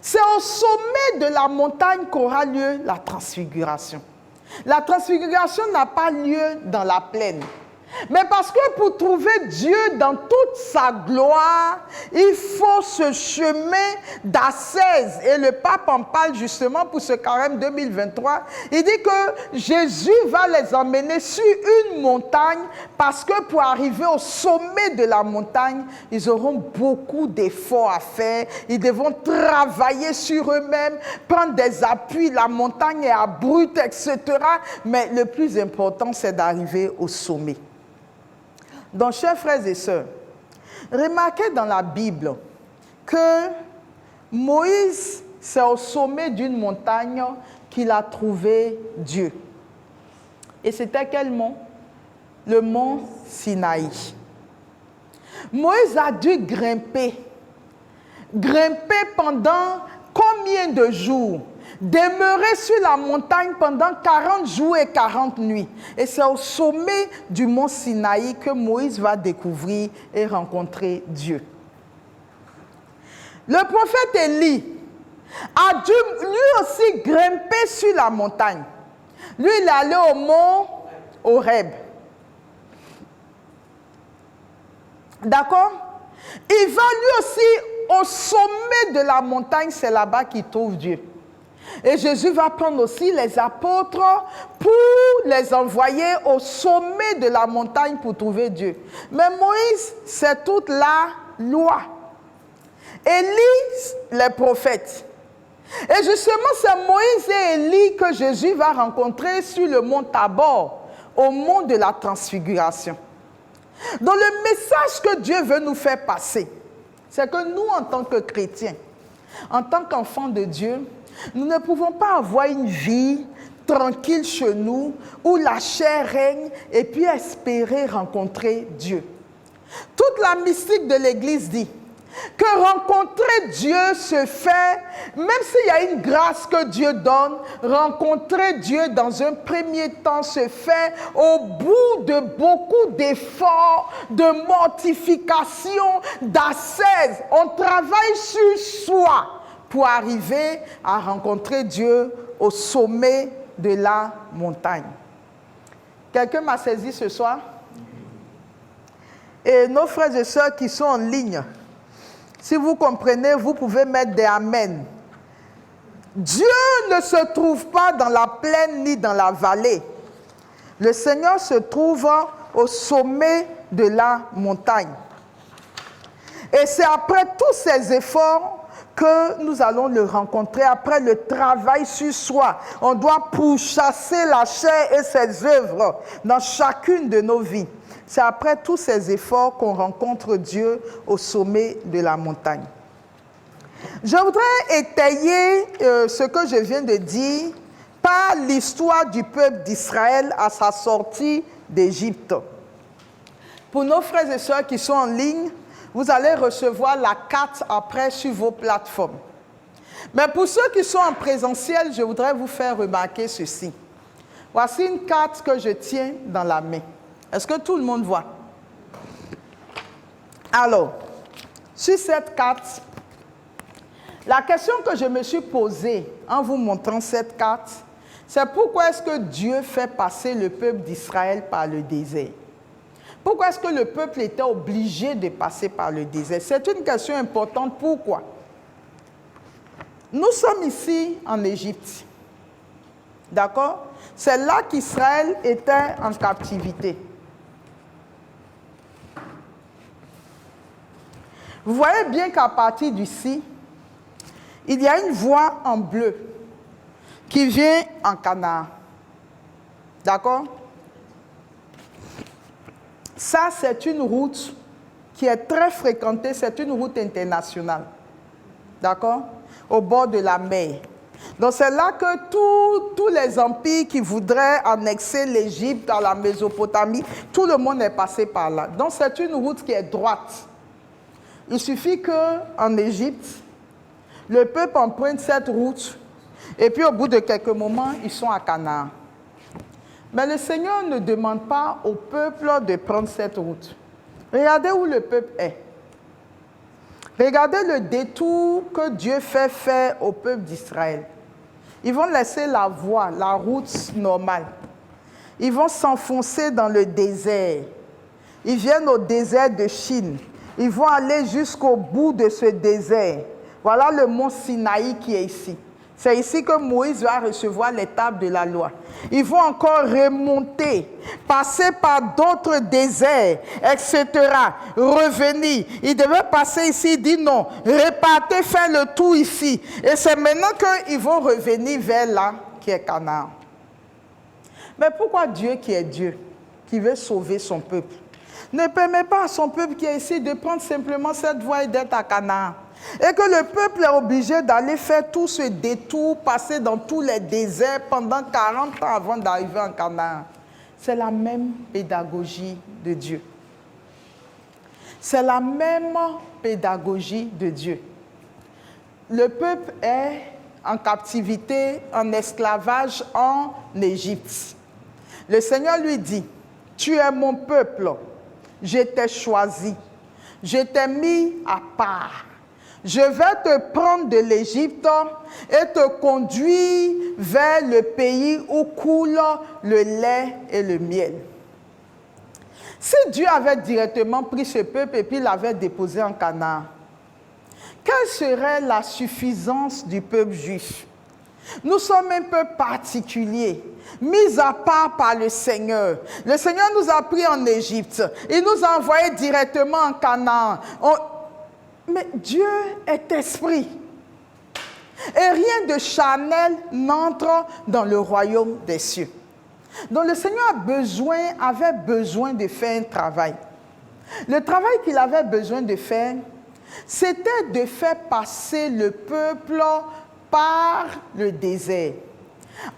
C'est au sommet de la montagne qu'aura lieu la transfiguration. La transfiguration n'a pas lieu dans la plaine. Mais parce que pour trouver Dieu dans toute sa gloire, il faut ce chemin d'ascèse. Et le pape en parle justement pour ce carême 2023. Il dit que Jésus va les emmener sur une montagne parce que pour arriver au sommet de la montagne, ils auront beaucoup d'efforts à faire. Ils devront travailler sur eux-mêmes, prendre des appuis. La montagne est abrupte, etc. Mais le plus important, c'est d'arriver au sommet. Donc, chers frères et sœurs, remarquez dans la Bible que Moïse, c'est au sommet d'une montagne qu'il a trouvé Dieu. Et c'était quel mont? Le mont Sinaï. Moïse a dû grimper. Grimper pendant combien de jours? Demeurer sur la montagne pendant 40 jours et 40 nuits. Et c'est au sommet du mont Sinaï que Moïse va découvrir et rencontrer Dieu. Le prophète Élie a dû lui aussi grimper sur la montagne. Lui, il est allé au mont Horeb. D'accord? Il va lui aussi au sommet de la montagne, c'est là-bas qu'il trouve Dieu. Et Jésus va prendre aussi les apôtres pour les envoyer au sommet de la montagne pour trouver Dieu. Mais Moïse, c'est toute la loi. Élie, les prophètes. Et justement, c'est Moïse et Élie que Jésus va rencontrer sur le mont Tabor, au mont de la transfiguration. Donc le message que Dieu veut nous faire passer, c'est que nous, en tant que chrétiens, en tant qu'enfants de Dieu, nous ne pouvons pas avoir une vie tranquille chez nous, où la chair règne, et puis espérer rencontrer Dieu. Toute la mystique de l'Église dit que rencontrer Dieu se fait, même s'il y a une grâce que Dieu donne, rencontrer Dieu dans un premier temps se fait au bout de beaucoup d'efforts, de mortification, d'ascèse. On travaille sur soi pour arriver à rencontrer Dieu au sommet de la montagne. Quelqu'un m'a saisi ce soir? Et nos frères et sœurs qui sont en ligne, si vous comprenez, vous pouvez mettre des amen. Dieu ne se trouve pas dans la plaine ni dans la vallée. Le Seigneur se trouve au sommet de la montagne. Et c'est après tous ces efforts que nous allons le rencontrer, après le travail sur soi. On doit pourchasser la chair et ses œuvres dans chacune de nos vies. C'est après tous ces efforts qu'on rencontre Dieu au sommet de la montagne. Je voudrais étayer ce que je viens de dire par l'histoire du peuple d'Israël à sa sortie d'Égypte. Pour nos frères et sœurs qui sont en ligne, vous allez recevoir la carte après sur vos plateformes. Mais pour ceux qui sont en présentiel, je voudrais vous faire remarquer ceci. Voici une carte que je tiens dans la main. Est-ce que tout le monde voit? Alors, sur cette carte, la question que je me suis posée en vous montrant cette carte, c'est pourquoi est-ce que Dieu fait passer le peuple d'Israël par le désert? Pourquoi est-ce que le peuple était obligé de passer par le désert? C'est une question importante. Pourquoi? Nous sommes ici en Égypte. D'accord? C'est là qu'Israël était en captivité. Vous voyez bien qu'à partir d'ici, il y a une voie en bleu qui vient en Canaan. D'accord? Ça, c'est une route qui est très fréquentée, c'est une route internationale. D'accord? Au bord de la mer. Donc c'est là que tous les empires qui voudraient annexer l'Égypte à la Mésopotamie, tout le monde est passé par là. Donc c'est une route qui est droite. Il suffit qu'en Égypte, le peuple emprunte cette route et puis au bout de quelques moments, ils sont à Canaan. Mais le Seigneur ne demande pas au peuple de prendre cette route. Regardez où le peuple est. Regardez le détour que Dieu fait faire au peuple d'Israël. Ils vont laisser la voie, la route normale. Ils vont s'enfoncer dans le désert. Ils viennent au désert de Chine. Ils vont aller jusqu'au bout de ce désert. Voilà le mont Sinaï qui est ici. C'est ici que Moïse va recevoir les tables de la loi. Ils vont encore remonter, passer par d'autres déserts, etc. Revenir. Ils devaient passer ici, il dit non, repartez, faites le tour ici. Et c'est maintenant qu'ils vont revenir vers là, qui est Canaan. Mais pourquoi Dieu qui est Dieu, qui veut sauver son peuple, ne permet pas à son peuple qui est ici de prendre simplement cette voie et d'être à Canaan? Et que le peuple est obligé d'aller faire tout ce détour, passer dans tous les déserts pendant 40 ans avant d'arriver en Canaan. C'est la même pédagogie de Dieu. C'est la même pédagogie de Dieu. Le peuple est en captivité, en esclavage en Égypte. Le Seigneur lui dit, tu es mon peuple, je t'ai choisi, je t'ai mis à part. Je vais te prendre de l'Égypte et te conduire vers le pays où coule le lait et le miel. Si Dieu avait directement pris ce peuple et puis l'avait déposé en Canaan, quelle serait la suffisance du peuple juif? Nous sommes un peuple particulier, mis à part par le Seigneur. Le Seigneur nous a pris en Égypte. Il nous a envoyés directement en Canaan. Mais Dieu est esprit. Et rien de charnel n'entre dans le royaume des cieux. Donc le Seigneur avait besoin de faire un travail. Le travail qu'il avait besoin de faire, c'était de faire passer le peuple par le désert.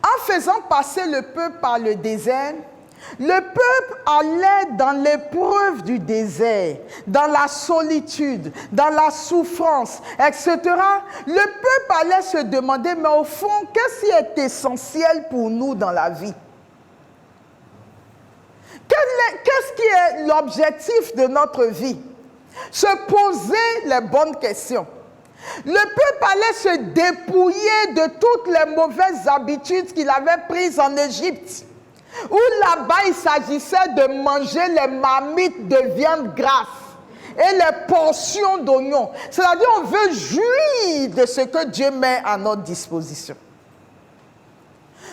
En faisant passer le peuple par le désert, le peuple allait dans l'épreuve du désert, dans la solitude, dans la souffrance, etc. Le peuple allait se demander, mais au fond, qu'est-ce qui est essentiel pour nous dans la vie? Qu'est-ce qui est l'objectif de notre vie? Se poser les bonnes questions. Le peuple allait se dépouiller de toutes les mauvaises habitudes qu'il avait prises en Égypte. Où là-bas, il s'agissait de manger les marmites de viande grasse et les portions d'oignons. C'est-à-dire, on veut jouir de ce que Dieu met à notre disposition.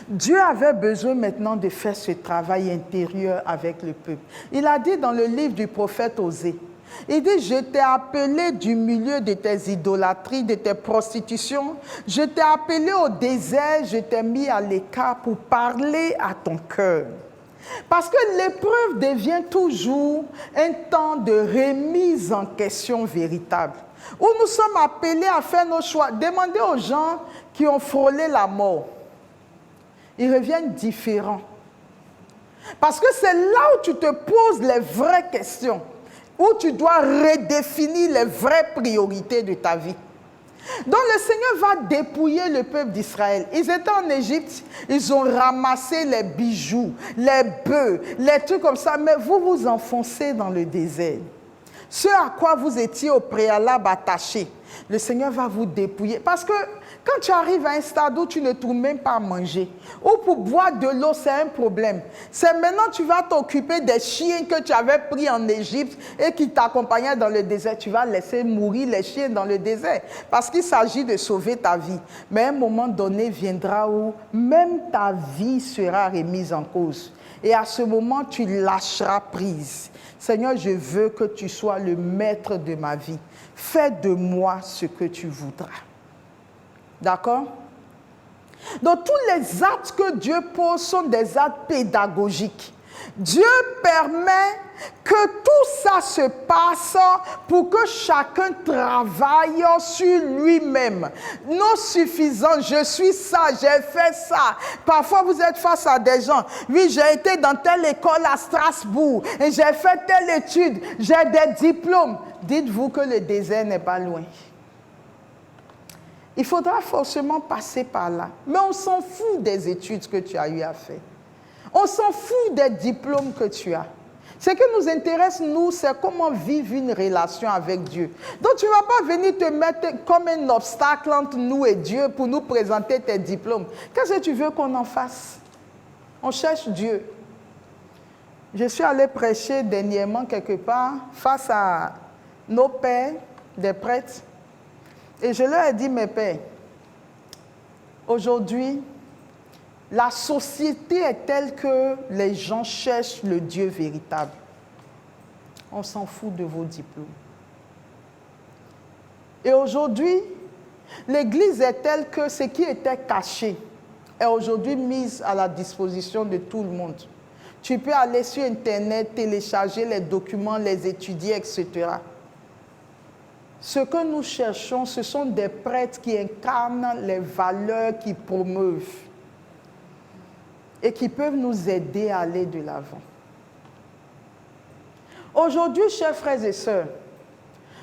Dieu avait besoin maintenant de faire ce travail intérieur avec le peuple. Il a dit dans le livre du prophète Osée, il dit, je t'ai appelé du milieu de tes idolâtries, de tes prostitutions. Je t'ai appelé au désert, je t'ai mis à l'écart pour parler à ton cœur. Parce que l'épreuve devient toujours un temps de remise en question véritable, où nous sommes appelés à faire nos choix. Demandez aux gens qui ont frôlé la mort. Ils reviennent différents. Parce que c'est là où tu te poses les vraies questions, où tu dois redéfinir les vraies priorités de ta vie. Donc le Seigneur va dépouiller le peuple d'Israël. Ils étaient en Égypte, ils ont ramassé les bijoux, les bœufs, les trucs comme ça, mais vous vous enfoncez dans le désert. Ce à quoi vous étiez au préalable attaché, le Seigneur va vous dépouiller. Parce que quand tu arrives à un stade où tu ne trouves même pas à manger, ou pour boire de l'eau, c'est un problème. C'est maintenant que tu vas t'occuper des chiens que tu avais pris en Égypte et qui t'accompagnaient dans le désert. Tu vas laisser mourir les chiens dans le désert parce qu'il s'agit de sauver ta vie. Mais à un moment donné viendra où même ta vie sera remise en cause. Et à ce moment, tu lâcheras prise. Seigneur, je veux que tu sois le maître de ma vie. Fais de moi ce que tu voudras. D'accord? Donc, tous les actes que Dieu pose sont des actes pédagogiques. Dieu permet que tout ça se passe pour que chacun travaille sur lui-même. Non suffisant, je suis ça, j'ai fait ça. Parfois, vous êtes face à des gens. Oui, j'ai été dans telle école à Strasbourg, et j'ai fait telle étude, j'ai des diplômes. Dites-vous que le désert n'est pas loin. Il faudra forcément passer par là. Mais on s'en fout des études que tu as eu à faire. On s'en fout des diplômes que tu as. Ce qui nous intéresse, nous, c'est comment vivre une relation avec Dieu. Donc, tu ne vas pas venir te mettre comme un obstacle entre nous et Dieu pour nous présenter tes diplômes. Qu'est-ce que tu veux qu'on en fasse? On cherche Dieu. Je suis allée prêcher dernièrement quelque part face à nos pères, des prêtres. Et je leur ai dit, mes pères, aujourd'hui, la société est telle que les gens cherchent le Dieu véritable. On s'en fout de vos diplômes. Et aujourd'hui, l'Église est telle que ce qui était caché est aujourd'hui mis à la disposition de tout le monde. Tu peux aller sur Internet, télécharger les documents, les étudier, etc. Ce que nous cherchons, ce sont des prêtres qui incarnent les valeurs qui promeuvent et qui peuvent nous aider à aller de l'avant. Aujourd'hui, chers frères et sœurs,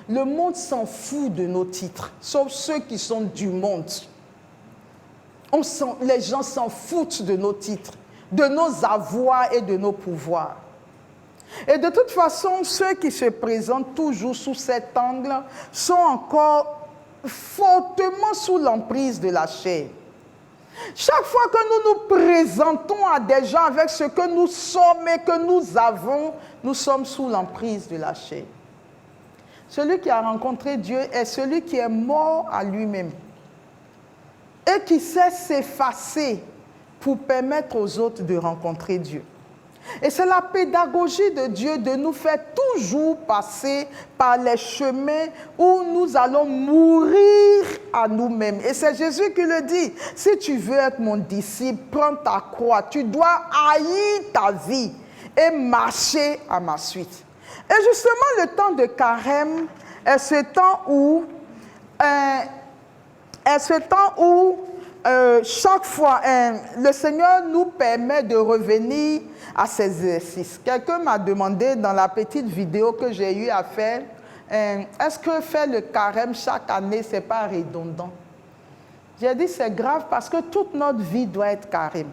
le monde s'en fout de nos titres, sauf ceux qui sont du monde. Les gens s'en foutent de nos titres, de nos avoirs et de nos pouvoirs. Et de toute façon, ceux qui se présentent toujours sous cet angle sont encore fortement sous l'emprise de la chair. Chaque fois que nous nous présentons à des gens avec ce que nous sommes et que nous avons, nous sommes sous l'emprise de la chair. Celui qui a rencontré Dieu est celui qui est mort à lui-même et qui sait s'effacer pour permettre aux autres de rencontrer Dieu. Et c'est la pédagogie de Dieu de nous faire toujours passer par les chemins où nous allons mourir à nous-mêmes. Et c'est Jésus qui le dit. Si tu veux être mon disciple, prends ta croix. Tu dois haïr ta vie et marcher à ma suite. Et justement, le temps de carême est ce temps où chaque fois, le Seigneur nous permet de revenir à ces exercices. Quelqu'un m'a demandé dans la petite vidéo que j'ai eu à faire, est-ce que faire le carême chaque année, ce n'est pas redondant? J'ai dit c'est grave parce que toute notre vie doit être carême.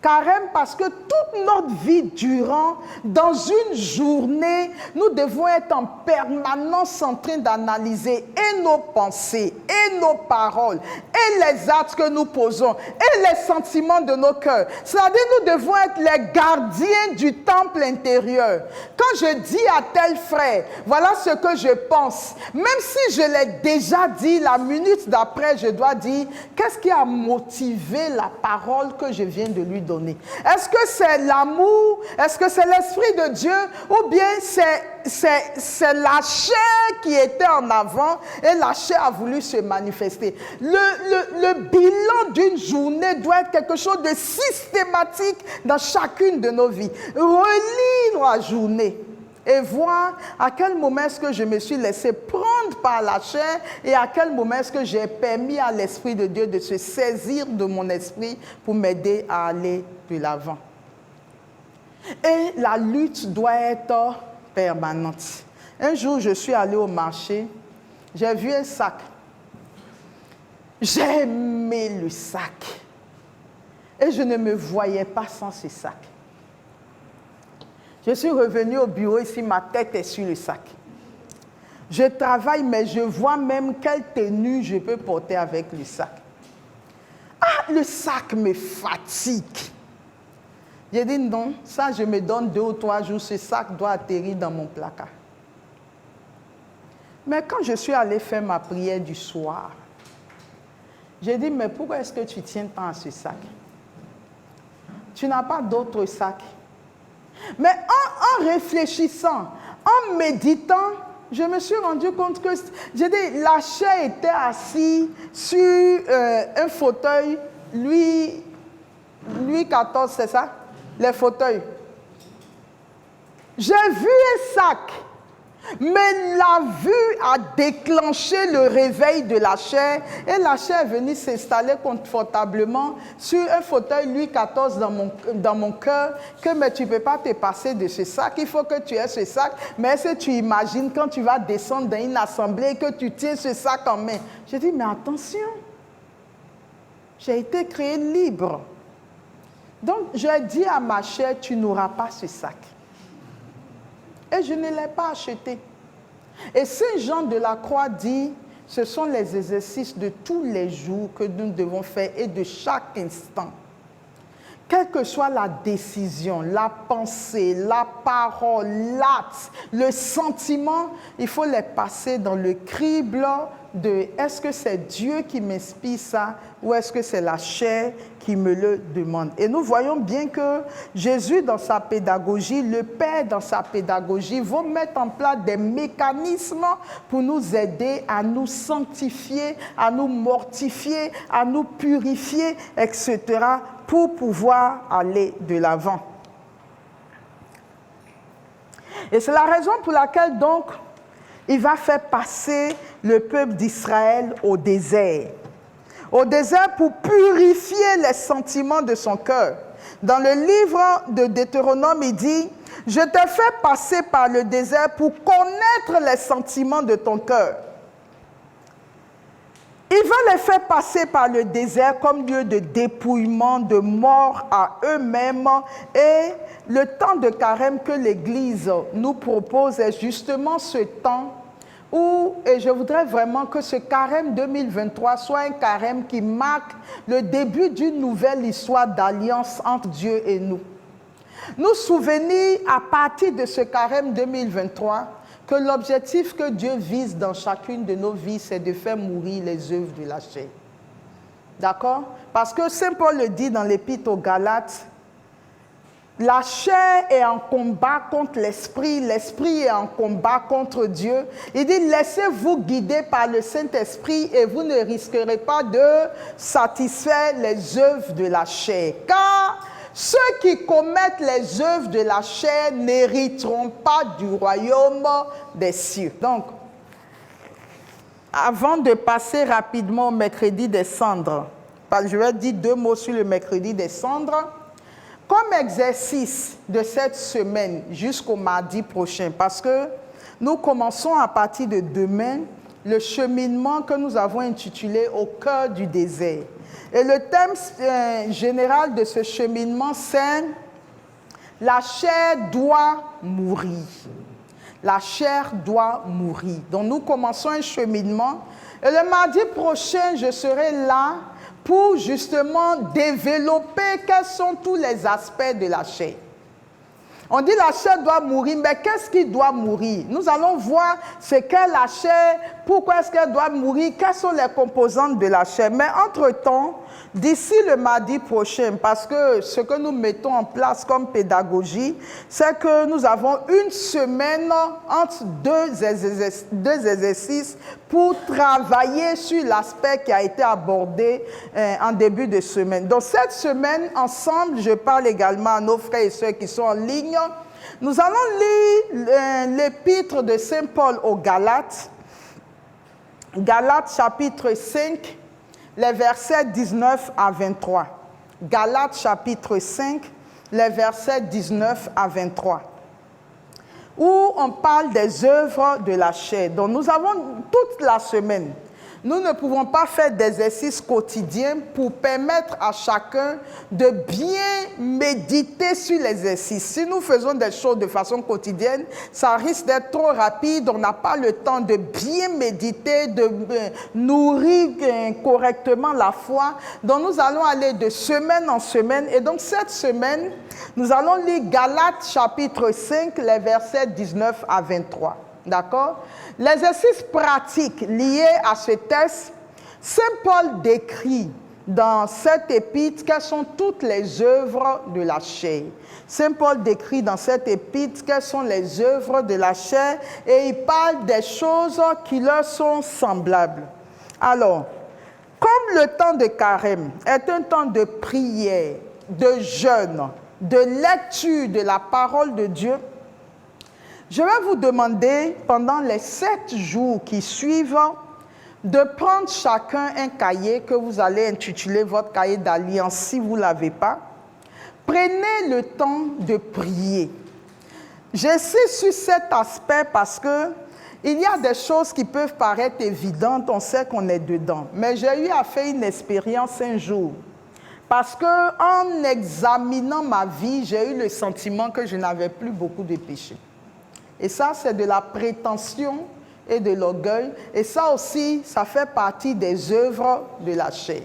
Carême parce que toute notre vie durant, dans une journée, nous devons être en permanence en train d'analyser et nos pensées, et nos paroles, et les actes que nous posons, et les sentiments de nos cœurs. C'est-à-dire nous devons être les gardiens du temple intérieur. Quand je dis à tel frère, voilà ce que je pense, même si je l'ai déjà dit, la minute d'après, je dois dire, qu'est-ce qui a motivé la parole que je viens de lui donner? donné? Est-ce que c'est l'amour? Est-ce que c'est l'Esprit de Dieu? Ou bien c'est la chair qui était en avant et la chair a voulu se manifester? Le bilan d'une journée doit être quelque chose de systématique dans chacune de nos vies. Relire la journée et voir à quel moment est-ce que je me suis laissé prendre par la chair et à quel moment est-ce que j'ai permis à l'Esprit de Dieu de se saisir de mon esprit pour m'aider à aller de l'avant. Et la lutte doit être permanente. Un jour, je suis allée au marché, j'ai vu un sac. J'ai aimé le sac. Et je ne me voyais pas sans ce sac. Je suis revenue au bureau ici, ma tête est sur le sac. Je travaille, mais je vois même quelle tenue je peux porter avec le sac. Ah, le sac me fatigue. J'ai dit non, ça je me donne 2 ou 3 jours, ce sac doit atterrir dans mon placard. Mais quand je suis allée faire ma prière du soir, j'ai dit, mais pourquoi est-ce que tu tiens tant à ce sac? Tu n'as pas d'autre sac. Mais en réfléchissant, en méditant, je me suis rendu compte que, j'ai dit, la chair était assise sur un fauteuil, Louis XIV, c'est ça? Les fauteuils. J'ai vu un sac, mais la vue a déclenché le réveil de la chair et la chair est venue s'installer confortablement sur un fauteuil Louis XIV dans mon cœur que mais tu ne peux pas te passer de ce sac, il faut que tu aies ce sac. Mais est-ce que tu imagines quand tu vas descendre dans une assemblée que tu tiens ce sac en main? J'ai dit, mais attention, j'ai été créé libre. Donc, j'ai dit à ma chair, tu n'auras pas ce sac. Et je ne l'ai pas acheté. Et Saint Jean de la Croix dit, ce sont les exercices de tous les jours que nous devons faire et de chaque instant. Quelle que soit la décision, la pensée, la parole, l'acte, le sentiment, il faut les passer dans le crible de est-ce que c'est Dieu qui m'inspire ça ou est-ce que c'est la chair qui me le demande. Et nous voyons bien que Jésus dans sa pédagogie, le Père dans sa pédagogie vont mettre en place des mécanismes pour nous aider à nous sanctifier, à nous mortifier, à nous purifier, etc., pour pouvoir aller de l'avant. Et c'est la raison pour laquelle donc il va faire passer le peuple d'Israël au désert. Au désert pour purifier les sentiments de son cœur. Dans le livre de Deutéronome, il dit, « Je te fais passer par le désert pour connaître les sentiments de ton cœur. » Il va les faire passer par le désert comme lieu de dépouillement, de mort à eux-mêmes. Et le temps de carême que l'Église nous propose est justement ce temps où, et je voudrais vraiment que ce carême 2023 soit un carême qui marque le début d'une nouvelle histoire d'alliance entre Dieu et nous. Nous souvenir à partir de ce carême 2023 que l'objectif que Dieu vise dans chacune de nos vies, c'est de faire mourir les œuvres de la chair. D'accord? Parce que Saint Paul le dit dans l'Épître aux Galates, la chair est en combat contre l'esprit, l'esprit est en combat contre Dieu. Il dit, laissez-vous guider par le Saint-Esprit et vous ne risquerez pas de satisfaire les œuvres de la chair. Car ceux qui commettent les œuvres de la chair n'hériteront pas du royaume des cieux. Donc, avant de passer rapidement au mercredi des cendres, je vais dire 2 mots sur le mercredi des cendres, comme exercice de cette semaine jusqu'au mardi prochain, parce que nous commençons à partir de demain le cheminement que nous avons intitulé « Au cœur du désert ». Et le thème général de ce cheminement, c'est « La chair doit mourir ». La chair doit mourir. Donc nous commençons un cheminement. Et le mardi prochain, je serai là pour justement développer quels sont tous les aspects de la chair. On dit la chair doit mourir, mais qu'est-ce qui doit mourir? Nous allons voir ce qu'est la chair, pourquoi est-ce qu'elle doit mourir, quelles sont les composantes de la chair. Mais entre-temps, d'ici le mardi prochain, parce que ce que nous mettons en place comme pédagogie, c'est que nous avons une semaine entre deux exercices pour travailler sur l'aspect qui a été abordé en début de semaine. Donc cette semaine, ensemble, je parle également à nos frères et sœurs qui sont en ligne. Nous allons lire l'épître de Saint Paul aux Galates, Galates chapitre 5, les versets 19 à 23. Galates chapitre 5, les versets 19 à 23. Où on parle des œuvres de la chair. Donc nous avons toute la semaine. Nous ne pouvons pas faire d'exercices quotidiens pour permettre à chacun de bien méditer sur l'exercice. Si nous faisons des choses de façon quotidienne, ça risque d'être trop rapide. On n'a pas le temps de bien méditer, de nourrir correctement la foi. Donc nous allons aller de semaine en semaine. Et donc cette semaine, nous allons lire Galates chapitre 5, les versets 19 à 23. D'accord? L'exercice pratique lié à ce texte, Saint Paul décrit dans cette épître quelles sont toutes les œuvres de la chair. Saint Paul décrit dans cette épître quelles sont les œuvres de la chair et il parle des choses qui leur sont semblables. Alors, comme le temps de carême est un temps de prière, de jeûne, de lecture de la parole de Dieu, je vais vous demander, pendant les 7 jours qui suivent, de prendre chacun un cahier que vous allez intituler votre cahier d'alliance si vous ne l'avez pas. Prenez le temps de prier. J'insiste sur cet aspect parce que il y a des choses qui peuvent paraître évidentes, on sait qu'on est dedans. Mais j'ai eu à faire une expérience un jour. Parce qu'en examinant ma vie, j'ai eu le sentiment que je n'avais plus beaucoup de péchés. Et ça, c'est de la prétention et de l'orgueil. Et ça aussi, ça fait partie des œuvres de la chair.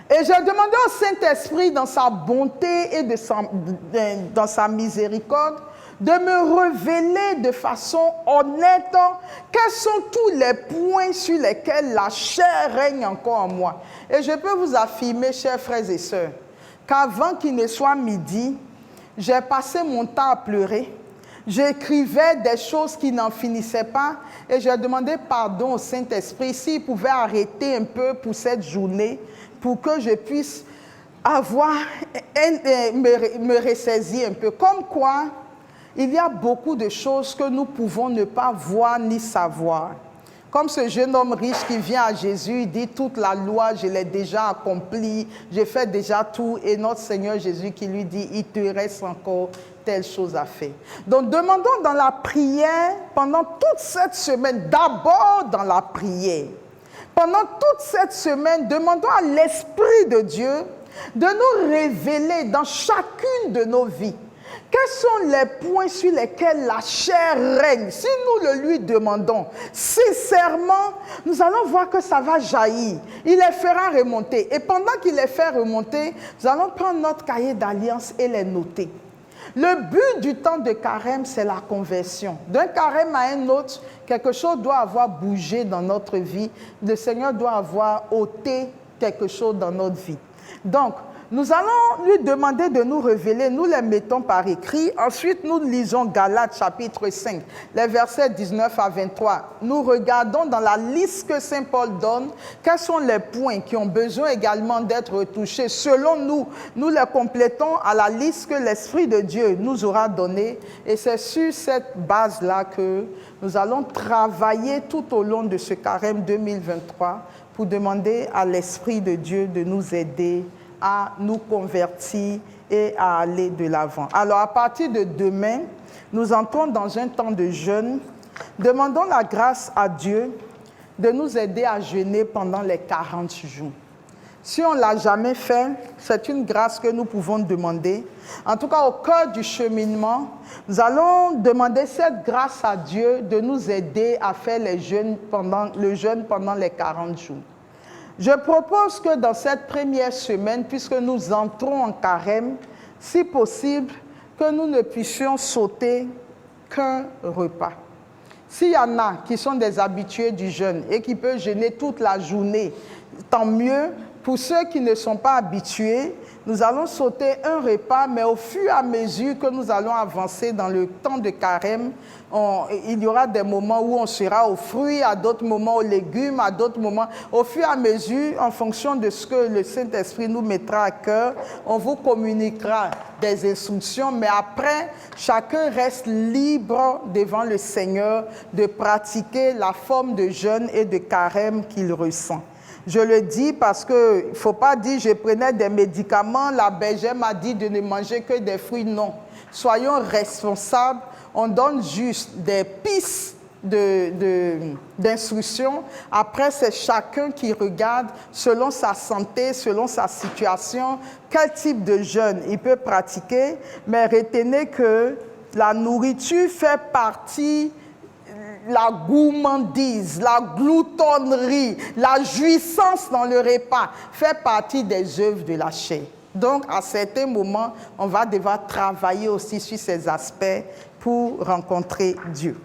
Et j'ai demandé au Saint-Esprit, dans sa bonté et dans sa miséricorde, de me révéler de façon honnête quels sont tous les points sur lesquels la chair règne encore en moi. Et je peux vous affirmer, chers frères et sœurs, qu'avant qu'il ne soit midi, j'ai passé mon temps à pleurer. J'écrivais des choses qui n'en finissaient pas et j'ai demandé pardon au Saint-Esprit s'il pouvait arrêter un peu pour cette journée pour que je puisse me ressaisir un peu. Comme quoi, il y a beaucoup de choses que nous pouvons ne pas voir ni savoir. Comme ce jeune homme riche qui vient à Jésus, il dit toute la loi, je l'ai déjà accomplie, j'ai fait déjà tout. Et notre Seigneur Jésus qui lui dit, il te reste encore telle chose à faire. Donc demandons dans la prière, pendant toute cette semaine, d'abord dans la prière, pendant toute cette semaine, demandons à l'Esprit de Dieu de nous révéler dans chacune de nos vies quels sont les points sur lesquels la chair règne. Si nous le lui demandons sincèrement, nous allons voir que ça va jaillir. Il les fera remonter. Et pendant qu'il les fait remonter, nous allons prendre notre cahier d'alliance et les noter. Le but du temps de carême, c'est la conversion. D'un carême à un autre, quelque chose doit avoir bougé dans notre vie. Le Seigneur doit avoir ôté quelque chose dans notre vie. Donc, nous allons lui demander de nous révéler, nous les mettons par écrit. Ensuite, nous lisons Galates chapitre 5, les versets 19 à 23. Nous regardons dans la liste que Saint Paul donne, quels sont les points qui ont besoin également d'être retouchés. Selon nous, nous les complétons à la liste que l'Esprit de Dieu nous aura donnée. Et c'est sur cette base-là que nous allons travailler tout au long de ce carême 2023 pour demander à l'Esprit de Dieu de nous aider à nous convertir et à aller de l'avant. Alors, à partir de demain, nous entrons dans un temps de jeûne. Demandons la grâce à Dieu de nous aider à jeûner pendant les 40 jours. Si on ne l'a jamais fait, c'est une grâce que nous pouvons demander. En tout cas, au cœur du cheminement, nous allons demander cette grâce à Dieu de nous aider à faire le jeûne pendant les 40 jours. Je propose que dans cette première semaine, puisque nous entrons en carême, si possible, que nous ne puissions sauter qu'un repas. S'il y en a qui sont des habitués du jeûne et qui peuvent jeûner toute la journée, tant mieux. Pour ceux qui ne sont pas habitués, nous allons sauter un repas, mais au fur et à mesure que nous allons avancer dans le temps de carême, il y aura des moments où on sera aux fruits, à d'autres moments aux légumes, à d'autres moments, au fur et à mesure, en fonction de ce que le Saint-Esprit nous mettra à cœur, on vous communiquera des instructions, mais après, chacun reste libre devant le Seigneur de pratiquer la forme de jeûne et de carême qu'il ressent. Je le dis parce qu'il ne faut pas dire je prenais des médicaments, la bergère m'a dit de ne manger que des fruits. Non. Soyons responsables. On donne juste des pistes d'instruction. Après, c'est chacun qui regarde selon sa santé, selon sa situation, quel type de jeûne il peut pratiquer. Mais retenez que la nourriture fait partie, la gourmandise, la gloutonnerie, la jouissance dans le repas fait partie des œuvres de la chair. Donc, à certains moments, on va devoir travailler aussi sur ces aspects pour rencontrer Dieu.